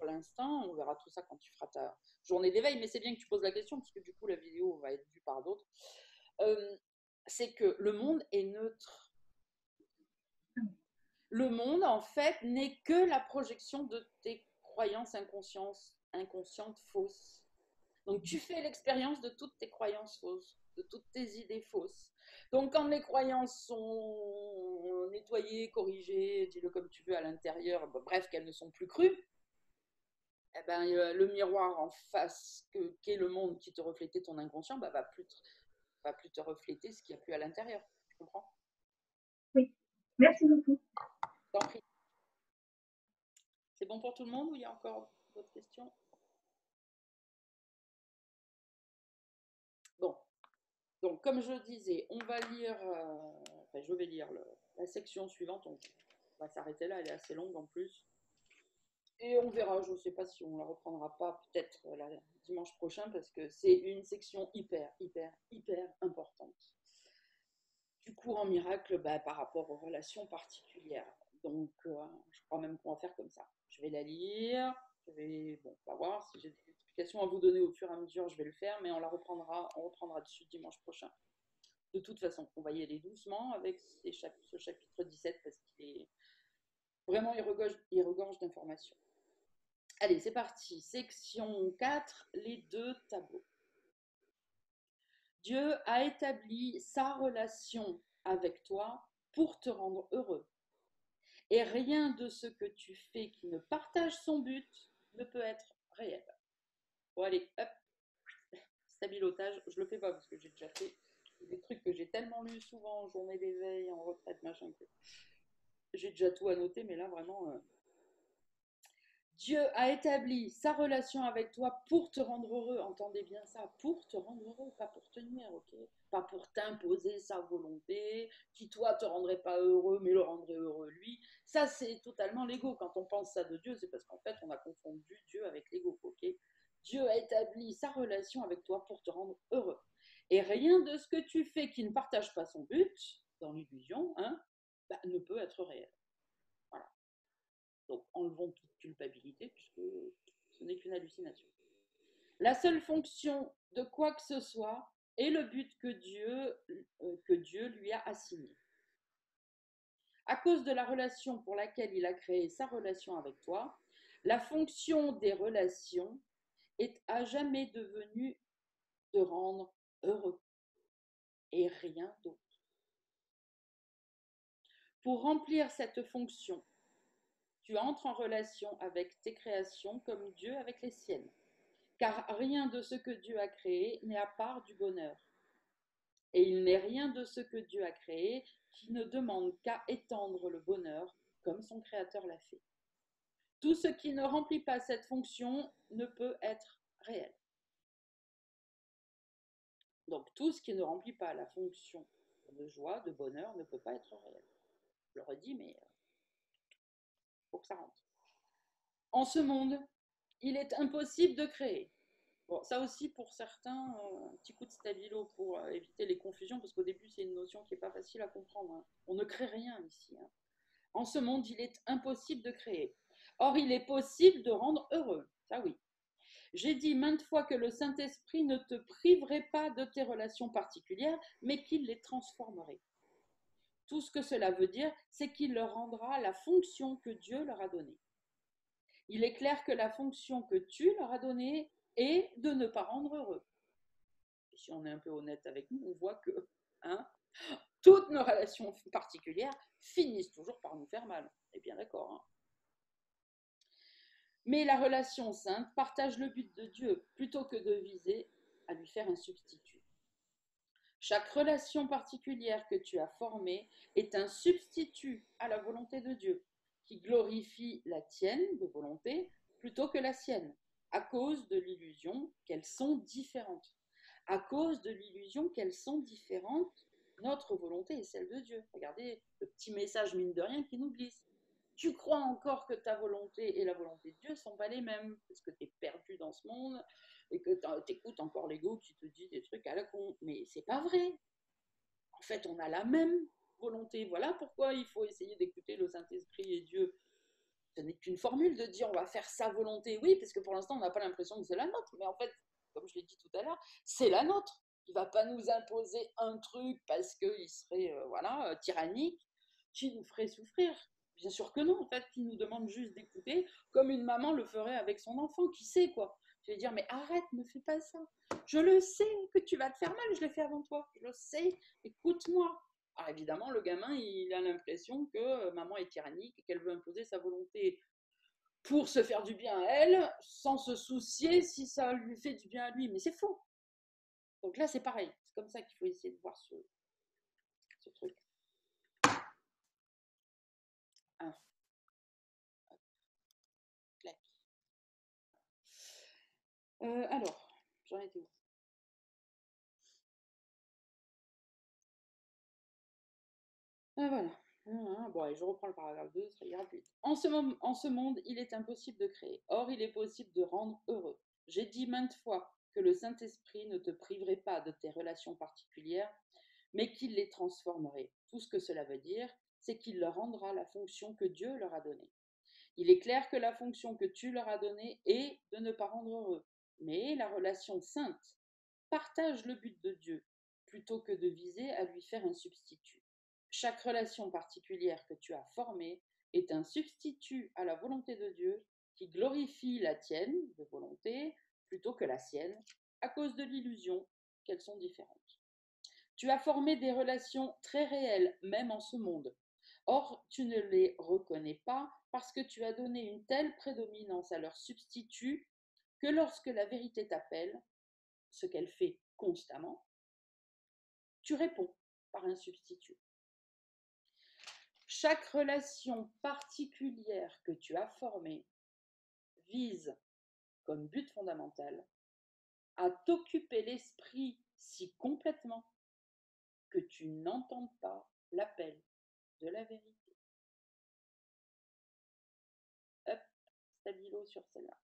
l'instant, on verra tout ça quand tu feras ta journée d'éveil, mais c'est bien que tu poses la question, parce que du coup, la vidéo va être vue par d'autres. C'est que le monde est neutre. Le monde, en fait, n'est que la projection de tes croyances inconscientes fausses. Donc, tu fais l'expérience de toutes tes croyances fausses, de toutes tes idées fausses. Donc, quand les croyances sont nettoyées, corrigées, dis-le comme tu veux à l'intérieur, bref, qu'elles ne sont plus crues, eh ben, le miroir en face, qu'est le monde qui te reflétait ton inconscient, va plus te refléter ce qu'il y a plus à l'intérieur. Tu comprends? Oui. Merci beaucoup. T'en prie. C'est bon pour tout le monde ou il y a encore d'autres questions? Bon. Donc, comme je disais, on va lire, je vais lire la section suivante. On va s'arrêter là, elle est assez longue en plus. Et on verra, je ne sais pas si on la reprendra pas, peut-être dimanche prochain, parce que c'est une section hyper importante du cours en miracle par rapport aux relations particulières. Donc, je crois même qu'on va faire comme ça. Je vais la lire, on va voir si j'ai des explications à vous donner au fur et à mesure, je vais le faire, mais on reprendra dessus dimanche prochain. De toute façon, on va y aller doucement avec ce chapitre 17 parce qu'il est vraiment, il regorge d'informations. Allez, c'est parti. Section 4, les deux tableaux. Dieu a établi sa relation avec toi pour te rendre heureux. et rien de ce que tu fais qui ne partage son but ne peut être réel. Bon, allez, hop, stabilotage, je le fais pas parce que j'ai déjà fait des trucs que j'ai tellement lus souvent en journée d'éveil, en retraite, machin, que j'ai déjà tout annoté, mais là, vraiment, Dieu a établi sa relation avec toi pour te rendre heureux. Entendez bien ça, pour te rendre heureux, pas pour te nuire, ok? Pas pour t'imposer sa volonté, qui toi te rendrait pas heureux, mais le rendrait heureux lui. Ça, c'est totalement l'ego. Quand on pense ça de Dieu, c'est parce qu'en fait, on a confondu Dieu avec l'ego, ok? Dieu a établi sa relation avec toi pour te rendre heureux. Et rien de ce que tu fais qui ne partage pas son but, dans l'illusion, hein, bah, ne peut être réel. Voilà. Donc, enlevons toute culpabilité puisque ce n'est qu'une hallucination. La seule fonction de quoi que ce soit est le but que Dieu lui a assigné. À cause de la relation pour laquelle il a créé sa relation avec toi, la fonction des relations est à jamais devenue de rendre heureux et rien d'autre. Pour remplir cette fonction, tu entres en relation avec tes créations comme Dieu avec les siennes. Car rien de ce que Dieu a créé n'est à part du bonheur. Et il n'est rien de ce que Dieu a créé qui ne demande qu'à étendre le bonheur comme son Créateur l'a fait. Tout ce qui ne remplit pas cette fonction ne peut être réel. Donc tout ce qui ne remplit pas la fonction de joie, de bonheur, ne peut pas être réel. Je le redis, mais il faut que ça rentre. En ce monde, il est impossible de créer. Bon, ça aussi, pour certains, un petit coup de stabilo pour éviter les confusions, parce qu'au début, c'est une notion qui n'est pas facile à comprendre. Hein. On ne crée rien ici. Hein. En ce monde, il est impossible de créer. Or, il est possible de rendre heureux. Ça, oui. J'ai dit maintes fois que le Saint-Esprit ne te priverait pas de tes relations particulières, mais qu'il les transformerait. Tout ce que cela veut dire, c'est qu'il leur rendra la fonction que Dieu leur a donnée. Il est clair que la fonction que tu leur as donnée est de ne pas rendre heureux. Et si on est un peu honnête avec nous, on voit que hein, toutes nos relations particulières finissent toujours par nous faire mal. On est bien d'accord. Hein. Mais la relation sainte partage le but de Dieu plutôt que de viser à lui faire un substitut. Chaque relation particulière que tu as formée est un substitut à la volonté de Dieu, qui glorifie la tienne de volonté plutôt que la sienne, à cause de l'illusion qu'elles sont différentes. À cause de l'illusion qu'elles sont différentes, notre volonté est celle de Dieu. Regardez le petit message mine de rien qui nous glisse. Tu crois encore que ta volonté et la volonté de Dieu ne sont pas les mêmes, parce que tu es perdu dans ce monde et que tu écoutes encore l'ego qui te dit des trucs à la con. Mais c'est pas vrai. En fait, on a la même volonté. Voilà pourquoi il faut essayer d'écouter le Saint-Esprit et Dieu. Ce n'est qu'une formule de dire on va faire sa volonté, oui, parce que pour l'instant on n'a pas l'impression que c'est la nôtre, mais en fait, comme je l'ai dit tout à l'heure, c'est la nôtre. Il ne va pas nous imposer un truc parce qu'il serait tyrannique, qui nous ferait souffrir. Bien sûr que non, en fait, qui nous demande juste d'écouter, comme une maman le ferait avec son enfant, qui sait quoi. Je vais dire, mais arrête, ne fais pas ça. Je le sais que tu vas te faire mal, je l'ai fait avant toi. Je le sais, écoute-moi. Alors évidemment, le gamin, il a l'impression que maman est tyrannique et qu'elle veut imposer sa volonté pour se faire du bien à elle, sans se soucier si ça lui fait du bien à lui. Mais c'est faux. Donc là, c'est pareil. C'est comme ça qu'il faut essayer de voir ce truc. Ah. Clac. Alors, j'en étais où? Voilà. Bon, allez, je reprends le paragraphe 2, ça ira plus vite. En ce monde, il est impossible de créer. Or, il est possible de rendre heureux. J'ai dit maintes fois que le Saint-Esprit ne te priverait pas de tes relations particulières, mais qu'il les transformerait. Tout ce que cela veut dire, c'est qu'il leur rendra la fonction que Dieu leur a donnée. Il est clair que la fonction que tu leur as donnée est de ne pas rendre heureux. Mais la relation sainte partage le but de Dieu, plutôt que de viser à lui faire un substitut. Chaque relation particulière que tu as formée est un substitut à la volonté de Dieu qui glorifie la tienne de volonté plutôt que la sienne, à cause de l'illusion qu'elles sont différentes. Tu as formé des relations très réelles, même en ce monde. Or, tu ne les reconnais pas parce que tu as donné une telle prédominance à leur substitut que lorsque la vérité t'appelle, ce qu'elle fait constamment, tu réponds par un substitut. Chaque relation particulière que tu as formée vise comme but fondamental à t'occuper l'esprit si complètement que tu n'entendes pas l'appel de la vérité. Hop, stabilo sur celle-là.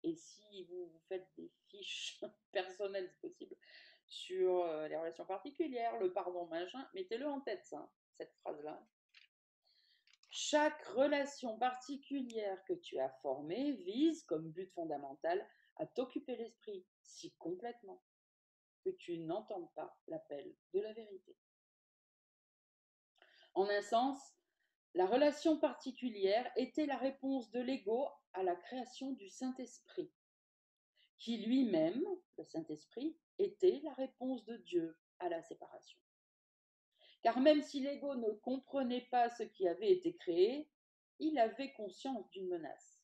Et si vous faites des fiches personnelles, c'est possible, sur les relations particulières, le pardon, machin, mettez-le en tête, ça, cette phrase-là. Chaque relation particulière que tu as formée vise comme but fondamental à t'occuper l'esprit si complètement que tu n'entendes pas l'appel de la vérité. En un sens, la relation particulière était la réponse de l'ego à la création du Saint-Esprit, qui lui-même, le Saint-Esprit, était la réponse de Dieu à la séparation. Car même si l'ego ne comprenait pas ce qui avait été créé, il avait conscience d'une menace.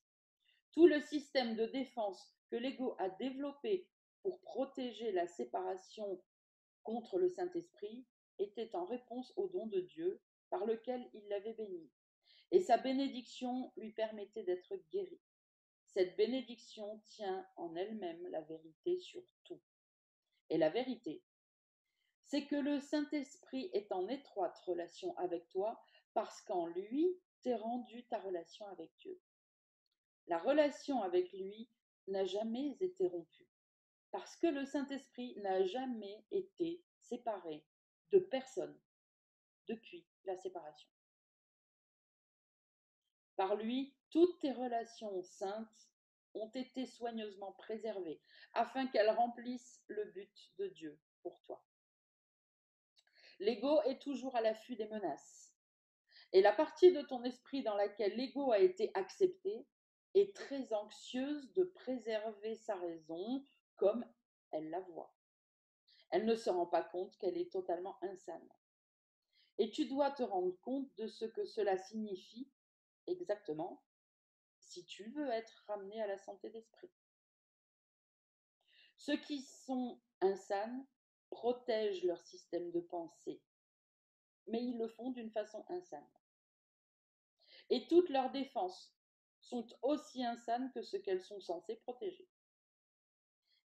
Tout le système de défense que l'ego a développé pour protéger la séparation contre le Saint-Esprit était en réponse au don de Dieu par lequel il l'avait béni. Et sa bénédiction lui permettait d'être guéri. Cette bénédiction tient en elle-même la vérité sur tout. Et la vérité, c'est que le Saint-Esprit est en étroite relation avec toi parce qu'en lui, t'es rendu ta relation avec Dieu. La relation avec lui n'a jamais été rompue parce que le Saint-Esprit n'a jamais été séparé de personne depuis la séparation. Par lui, toutes tes relations saintes ont été soigneusement préservées afin qu'elles remplissent le but de Dieu pour toi. L'ego est toujours à l'affût des menaces. Et la partie de ton esprit dans laquelle l'ego a été accepté est très anxieuse de préserver sa raison comme elle la voit. Elle ne se rend pas compte qu'elle est totalement insane. Et tu dois te rendre compte de ce que cela signifie exactement si tu veux être ramené à la santé d'esprit. Ceux qui sont insanes protègent leur système de pensée, mais ils le font d'une façon insane. Et toutes leurs défenses sont aussi insanes que ce qu'elles sont censées protéger.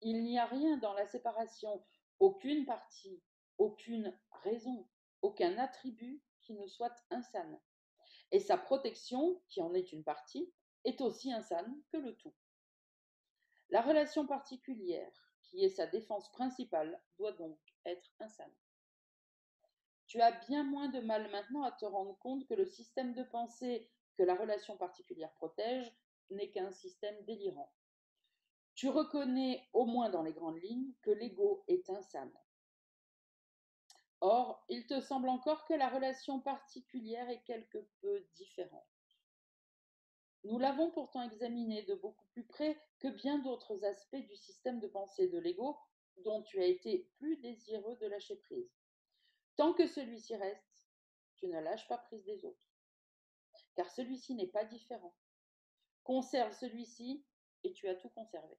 Il n'y a rien dans la séparation, aucune partie, aucune raison, aucun attribut qui ne soit insane. Et sa protection, qui en est une partie, est aussi insane que le tout. La relation particulière, qui est sa défense principale, doit donc être insane. Tu as bien moins de mal maintenant à te rendre compte que le système de pensée que la relation particulière protège n'est qu'un système délirant. Tu reconnais, au moins dans les grandes lignes, que l'ego est insane. Or, il te semble encore que la relation particulière est quelque peu différente. Nous l'avons pourtant examiné de beaucoup plus près que bien d'autres aspects du système de pensée de l'ego dont tu as été plus désireux de lâcher prise. Tant que celui-ci reste, tu ne lâches pas prise des autres, car celui-ci n'est pas différent. Conserve celui-ci et tu as tout conservé.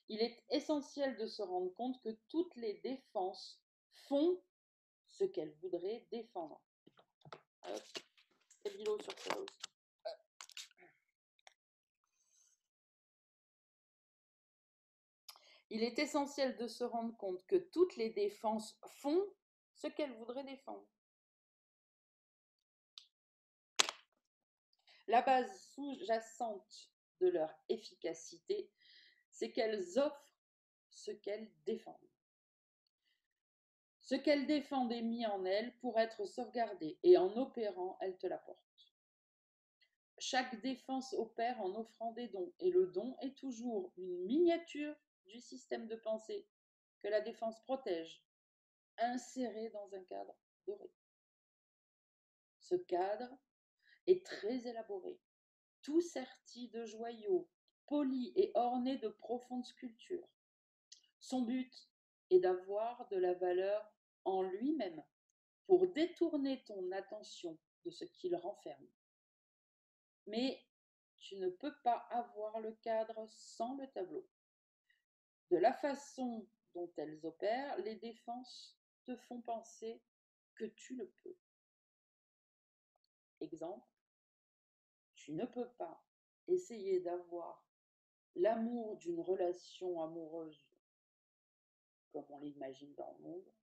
Il est essentiel de se rendre compte que toutes les défenses font ce qu'elles voudraient défendre. Stabilo sur ça aussi. Il est essentiel de se rendre compte que toutes les défenses font ce qu'elles voudraient défendre. La base sous-jacente de leur efficacité, c'est qu'elles offrent ce qu'elles défendent. Ce qu'elles défendent est mis en elles pour être sauvegardé et en opérant, elles te l'apportent. Chaque défense opère en offrant des dons et le don est toujours une miniature du système de pensée que la défense protège, inséré dans un cadre doré. Ce cadre est très élaboré, tout serti de joyaux, poli et orné de profondes sculptures. Son but et d'avoir de la valeur en lui-même pour détourner ton attention de ce qu'il renferme. Mais tu ne peux pas avoir le cadre sans le tableau. De la façon dont elles opèrent, les défenses te font penser que tu le peux. Exemple, tu ne peux pas essayer d'avoir l'amour d'une relation amoureuse comme on l'imagine dans le monde,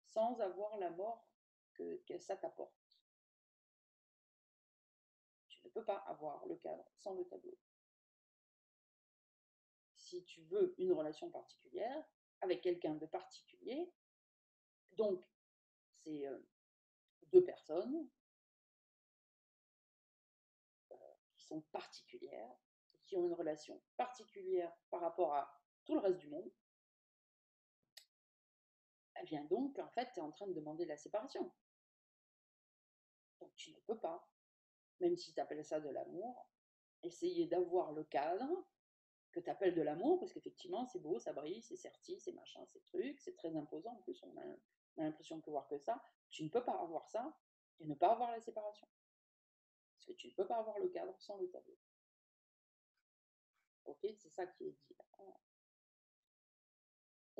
sans avoir la mort que ça t'apporte. Tu ne peux pas avoir le cadre sans le tableau. Si tu veux une relation particulière avec quelqu'un de particulier, donc c'est deux personnes qui sont particulières, qui ont une relation particulière par rapport à tout le reste du monde, eh bien donc, en fait, tu es en train de demander la séparation. Donc tu ne peux pas, même si tu appelles ça de l'amour, essayer d'avoir le cadre que tu appelles de l'amour, parce qu'effectivement, c'est beau, ça brille, c'est certi, c'est machin, c'est truc, c'est très imposant. En plus, on a l'impression de pouvoir que ça. Tu ne peux pas avoir ça et ne pas avoir la séparation. Parce que tu ne peux pas avoir le cadre sans le tableau. Ok, c'est ça qui est dit là.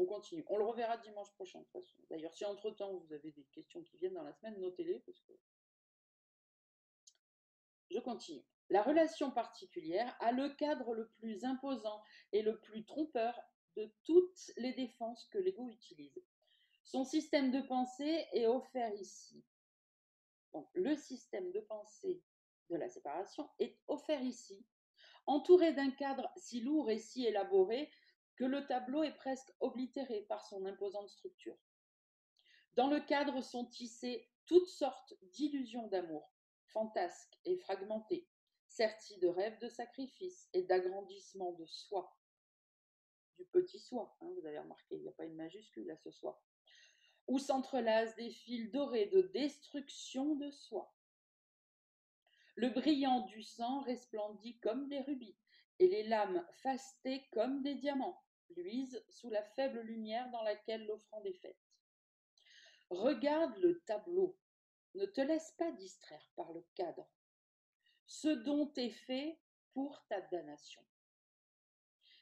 On continue. On le reverra dimanche prochain, de toute façon. D'ailleurs, si entre-temps, vous avez des questions qui viennent dans la semaine, notez-les, parce que... Je continue. La relation particulière a le cadre le plus imposant et le plus trompeur de toutes les défenses que l'ego utilise. Son système de pensée est offert ici. Donc, le système de pensée de la séparation est offert ici, entouré d'un cadre si lourd et si élaboré que le tableau est presque oblitéré par son imposante structure. Dans le cadre sont tissées toutes sortes d'illusions d'amour, fantasques et fragmentées, serties de rêves de sacrifice et d'agrandissement de soi, du petit soi, hein, vous avez remarqué, il n'y a pas une majuscule à ce soi, où s'entrelacent des fils dorés de destruction de soi. Le brillant du sang resplendit comme des rubis, et les lames fastées comme des diamants luisent sous la faible lumière dans laquelle l'offrande est faite. Regarde le tableau, ne te laisse pas distraire par le cadre, ce dont est fait pour ta damnation.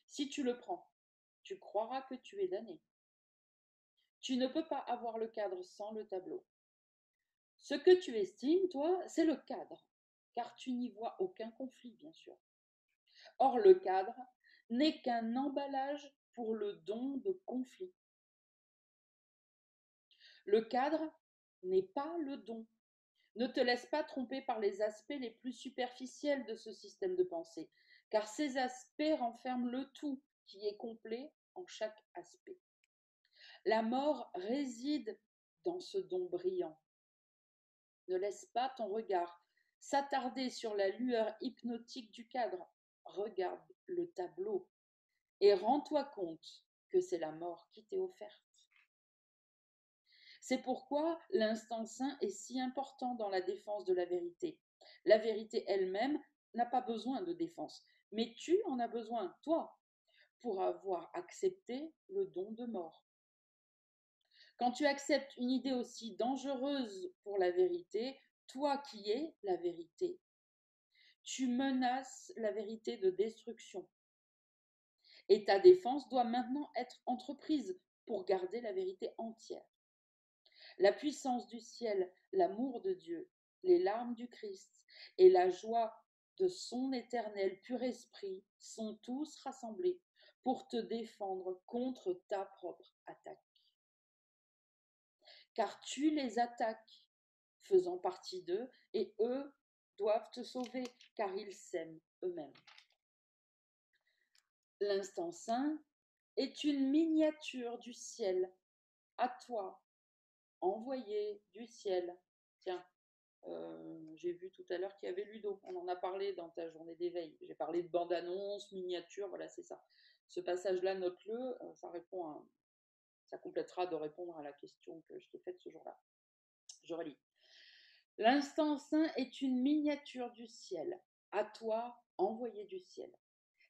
Si tu le prends, tu croiras que tu es damné. Tu ne peux pas avoir le cadre sans le tableau. Ce que tu estimes, toi, c'est le cadre, car tu n'y vois aucun conflit, bien sûr. Or, le cadre n'est qu'un emballage pour le don de conflit. Le cadre n'est pas le don. Ne te laisse pas tromper par les aspects les plus superficiels de ce système de pensée, car ces aspects renferment le tout qui est complet en chaque aspect. La mort réside dans ce don brillant. Ne laisse pas ton regard s'attarder sur la lueur hypnotique du cadre. Regarde le tableau et rends-toi compte que c'est la mort qui t'est offerte. C'est pourquoi l'instant saint est si important dans la défense de la vérité. La vérité elle-même n'a pas besoin de défense, mais tu en as besoin, toi, pour avoir accepté le don de mort. Quand tu acceptes une idée aussi dangereuse pour la vérité, toi qui es la vérité, tu menaces la vérité de destruction. Et ta défense doit maintenant être entreprise pour garder la vérité entière. La puissance du ciel, l'amour de Dieu, les larmes du Christ et la joie de son éternel pur esprit sont tous rassemblés pour te défendre contre ta propre attaque. Car tu les attaques, faisant partie d'eux, et eux doivent te sauver, car ils s'aiment eux-mêmes. L'instant saint est une miniature du ciel, à toi, envoyé du ciel. Tiens, j'ai vu tout à l'heure qu'il y avait Ludo, on en a parlé dans ta journée d'éveil. J'ai parlé de bande-annonce, miniature, voilà, c'est ça. Ce passage-là, note-le, ça complétera de répondre à la question que je t'ai faite ce jour-là. Je relis. L'instant saint est une miniature du ciel, à toi, envoyé du ciel.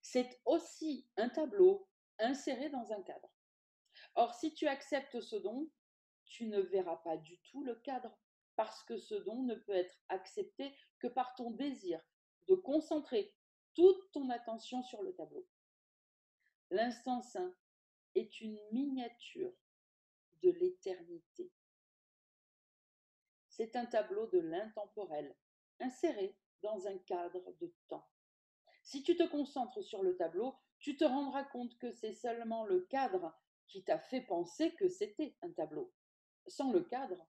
C'est aussi un tableau inséré dans un cadre. Or, si tu acceptes ce don, tu ne verras pas du tout le cadre, parce que ce don ne peut être accepté que par ton désir de concentrer toute ton attention sur le tableau. L'instant saint est une miniature de l'éternité. C'est un tableau de l'intemporel, inséré dans un cadre de temps. Si tu te concentres sur le tableau, tu te rendras compte que c'est seulement le cadre qui t'a fait penser que c'était un tableau. Sans le cadre,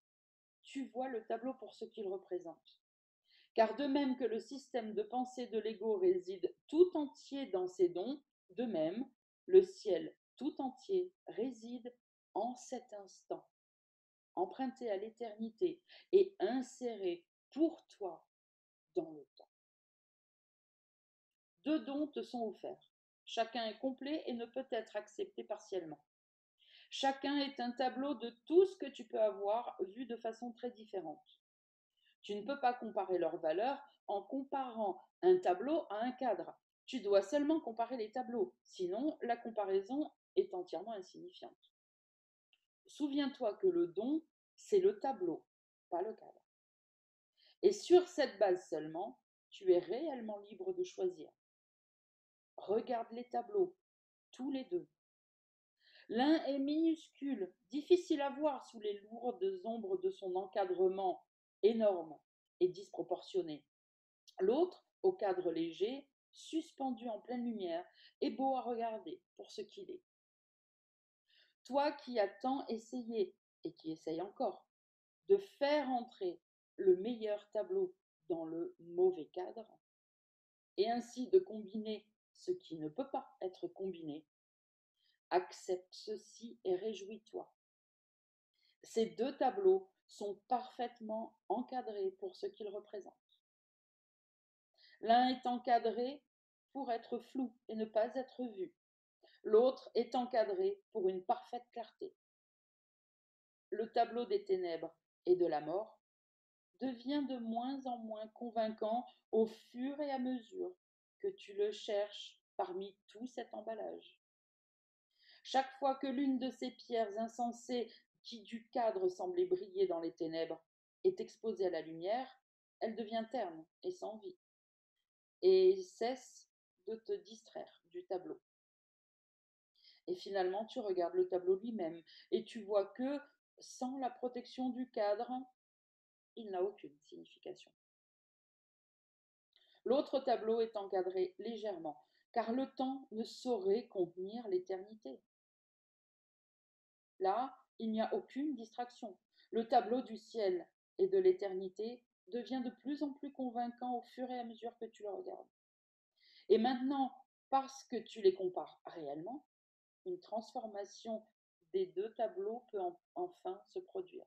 tu vois le tableau pour ce qu'il représente. Car de même que le système de pensée de l'ego réside tout entier dans ses dons, de même, le ciel tout entier réside en cet instant, emprunté à l'éternité et inséré pour toi dans le temps. 2 dons te sont offerts. Chacun est complet et ne peut être accepté partiellement. Chacun est un tableau de tout ce que tu peux avoir vu de façon très différente. Tu ne peux pas comparer leurs valeurs en comparant un tableau à un cadre. Tu dois seulement comparer les tableaux, sinon la comparaison est entièrement insignifiante. Souviens-toi que le don, c'est le tableau, pas le cadre. Et sur cette base seulement, tu es réellement libre de choisir. Regarde les tableaux, tous les deux. L'un est minuscule, difficile à voir sous les lourdes ombres de son encadrement énorme et disproportionné. L'autre, au cadre léger, suspendu en pleine lumière, est beau à regarder pour ce qu'il est. Toi qui as tant essayé, et qui essayes encore, de faire entrer le meilleur tableau dans le mauvais cadre, et ainsi de combiner ce qui ne peut pas être combiné, accepte ceci et réjouis-toi. Ces 2 tableaux sont parfaitement encadrés pour ce qu'ils représentent. L'un est encadré pour être flou et ne pas être vu. L'autre est encadré pour une parfaite clarté. Le tableau des ténèbres et de la mort devient de moins en moins convaincant au fur et à mesure que tu le cherches parmi tout cet emballage. Chaque fois que l'une de ces pierres insensées qui du cadre semblait briller dans les ténèbres est exposée à la lumière, elle devient terne et sans vie, et cesse de te distraire du tableau. Et finalement, tu regardes le tableau lui-même et tu vois que, sans la protection du cadre, il n'a aucune signification. L'autre tableau est encadré légèrement, car le temps ne saurait contenir l'éternité. Là, il n'y a aucune distraction. Le tableau du ciel et de l'éternité devient de plus en plus convaincant au fur et à mesure que tu le regardes. Et maintenant, parce que tu les compares réellement, une transformation des 2 tableaux peut enfin se produire.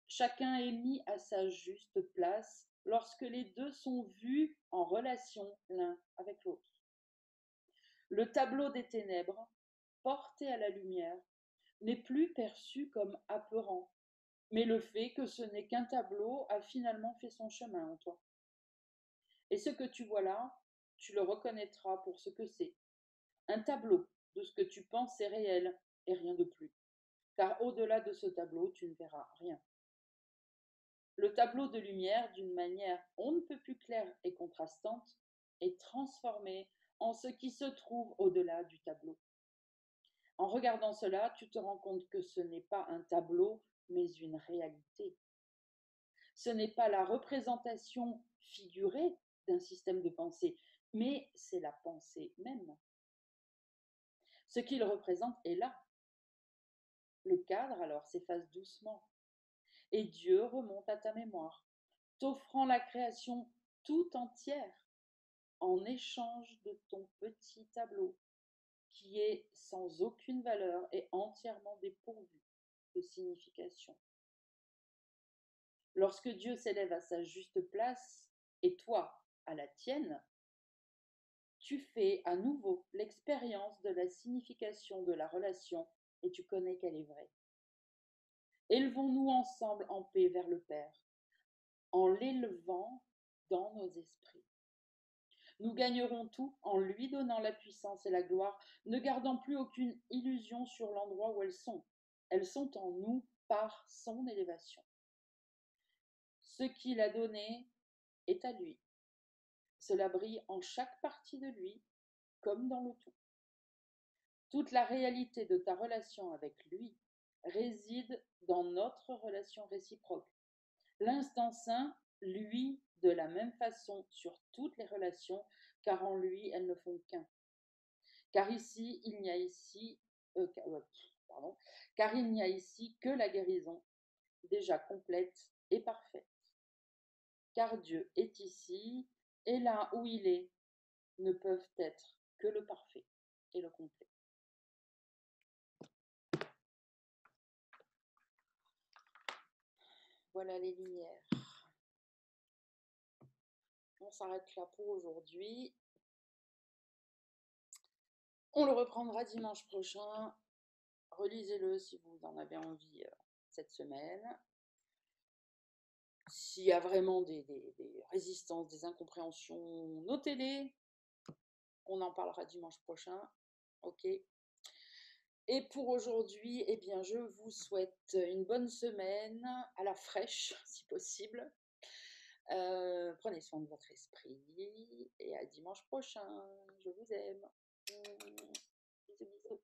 Chacun est mis à sa juste place lorsque les 2 sont vus en relation l'un avec l'autre. Le tableau des ténèbres, porté à la lumière, n'est plus perçu comme apeurant, mais le fait que ce n'est qu'un tableau a finalement fait son chemin en toi. Et ce que tu vois là, tu le reconnaîtras pour ce que c'est, un tableau de ce que tu penses est réel et rien de plus, car au-delà de ce tableau, tu ne verras rien. Le tableau de lumière, d'une manière on ne peut plus claire et contrastante, est transformé en ce qui se trouve au-delà du tableau. En regardant cela, tu te rends compte que ce n'est pas un tableau, mais une réalité. Ce n'est pas la représentation figurée d'un système de pensée, mais c'est la pensée même. Ce qu'il représente est là. Le cadre alors s'efface doucement, et Dieu remonte à ta mémoire, t'offrant la création tout entière en échange de ton petit tableau, qui est sans aucune valeur et entièrement dépourvu de signification. Lorsque Dieu s'élève à sa juste place, et toi à la tienne, tu fais à nouveau l'expérience de la signification de la relation et tu connais qu'elle est vraie. Élevons-nous ensemble en paix vers le Père, en l'élevant dans nos esprits. Nous gagnerons tout en lui donnant la puissance et la gloire, ne gardant plus aucune illusion sur l'endroit où elles sont. Elles sont en nous par son élévation. Ce qu'il a donné est à lui. Cela brille en chaque partie de lui, comme dans le tout. Toute la réalité de ta relation avec lui réside dans notre relation réciproque. L'instant saint, lui, de la même façon sur toutes les relations, car en lui, elles ne font qu'un. Car ici, il n'y a ici, car il n'y a ici que la guérison, déjà complète et parfaite. Car Dieu est ici, et là où il est, ne peuvent être que le parfait et le complet. Voilà les lumières. On s'arrête là pour aujourd'hui. On le reprendra dimanche prochain. Relisez-le si vous en avez envie cette semaine. S'il y a vraiment des résistances, des incompréhensions, notez-les. On en parlera dimanche prochain. Ok. Et pour aujourd'hui, eh bien, je vous souhaite une bonne semaine, à la fraîche, si possible. Prenez soin de votre esprit et à dimanche prochain. Je vous aime. Bisous, bisous.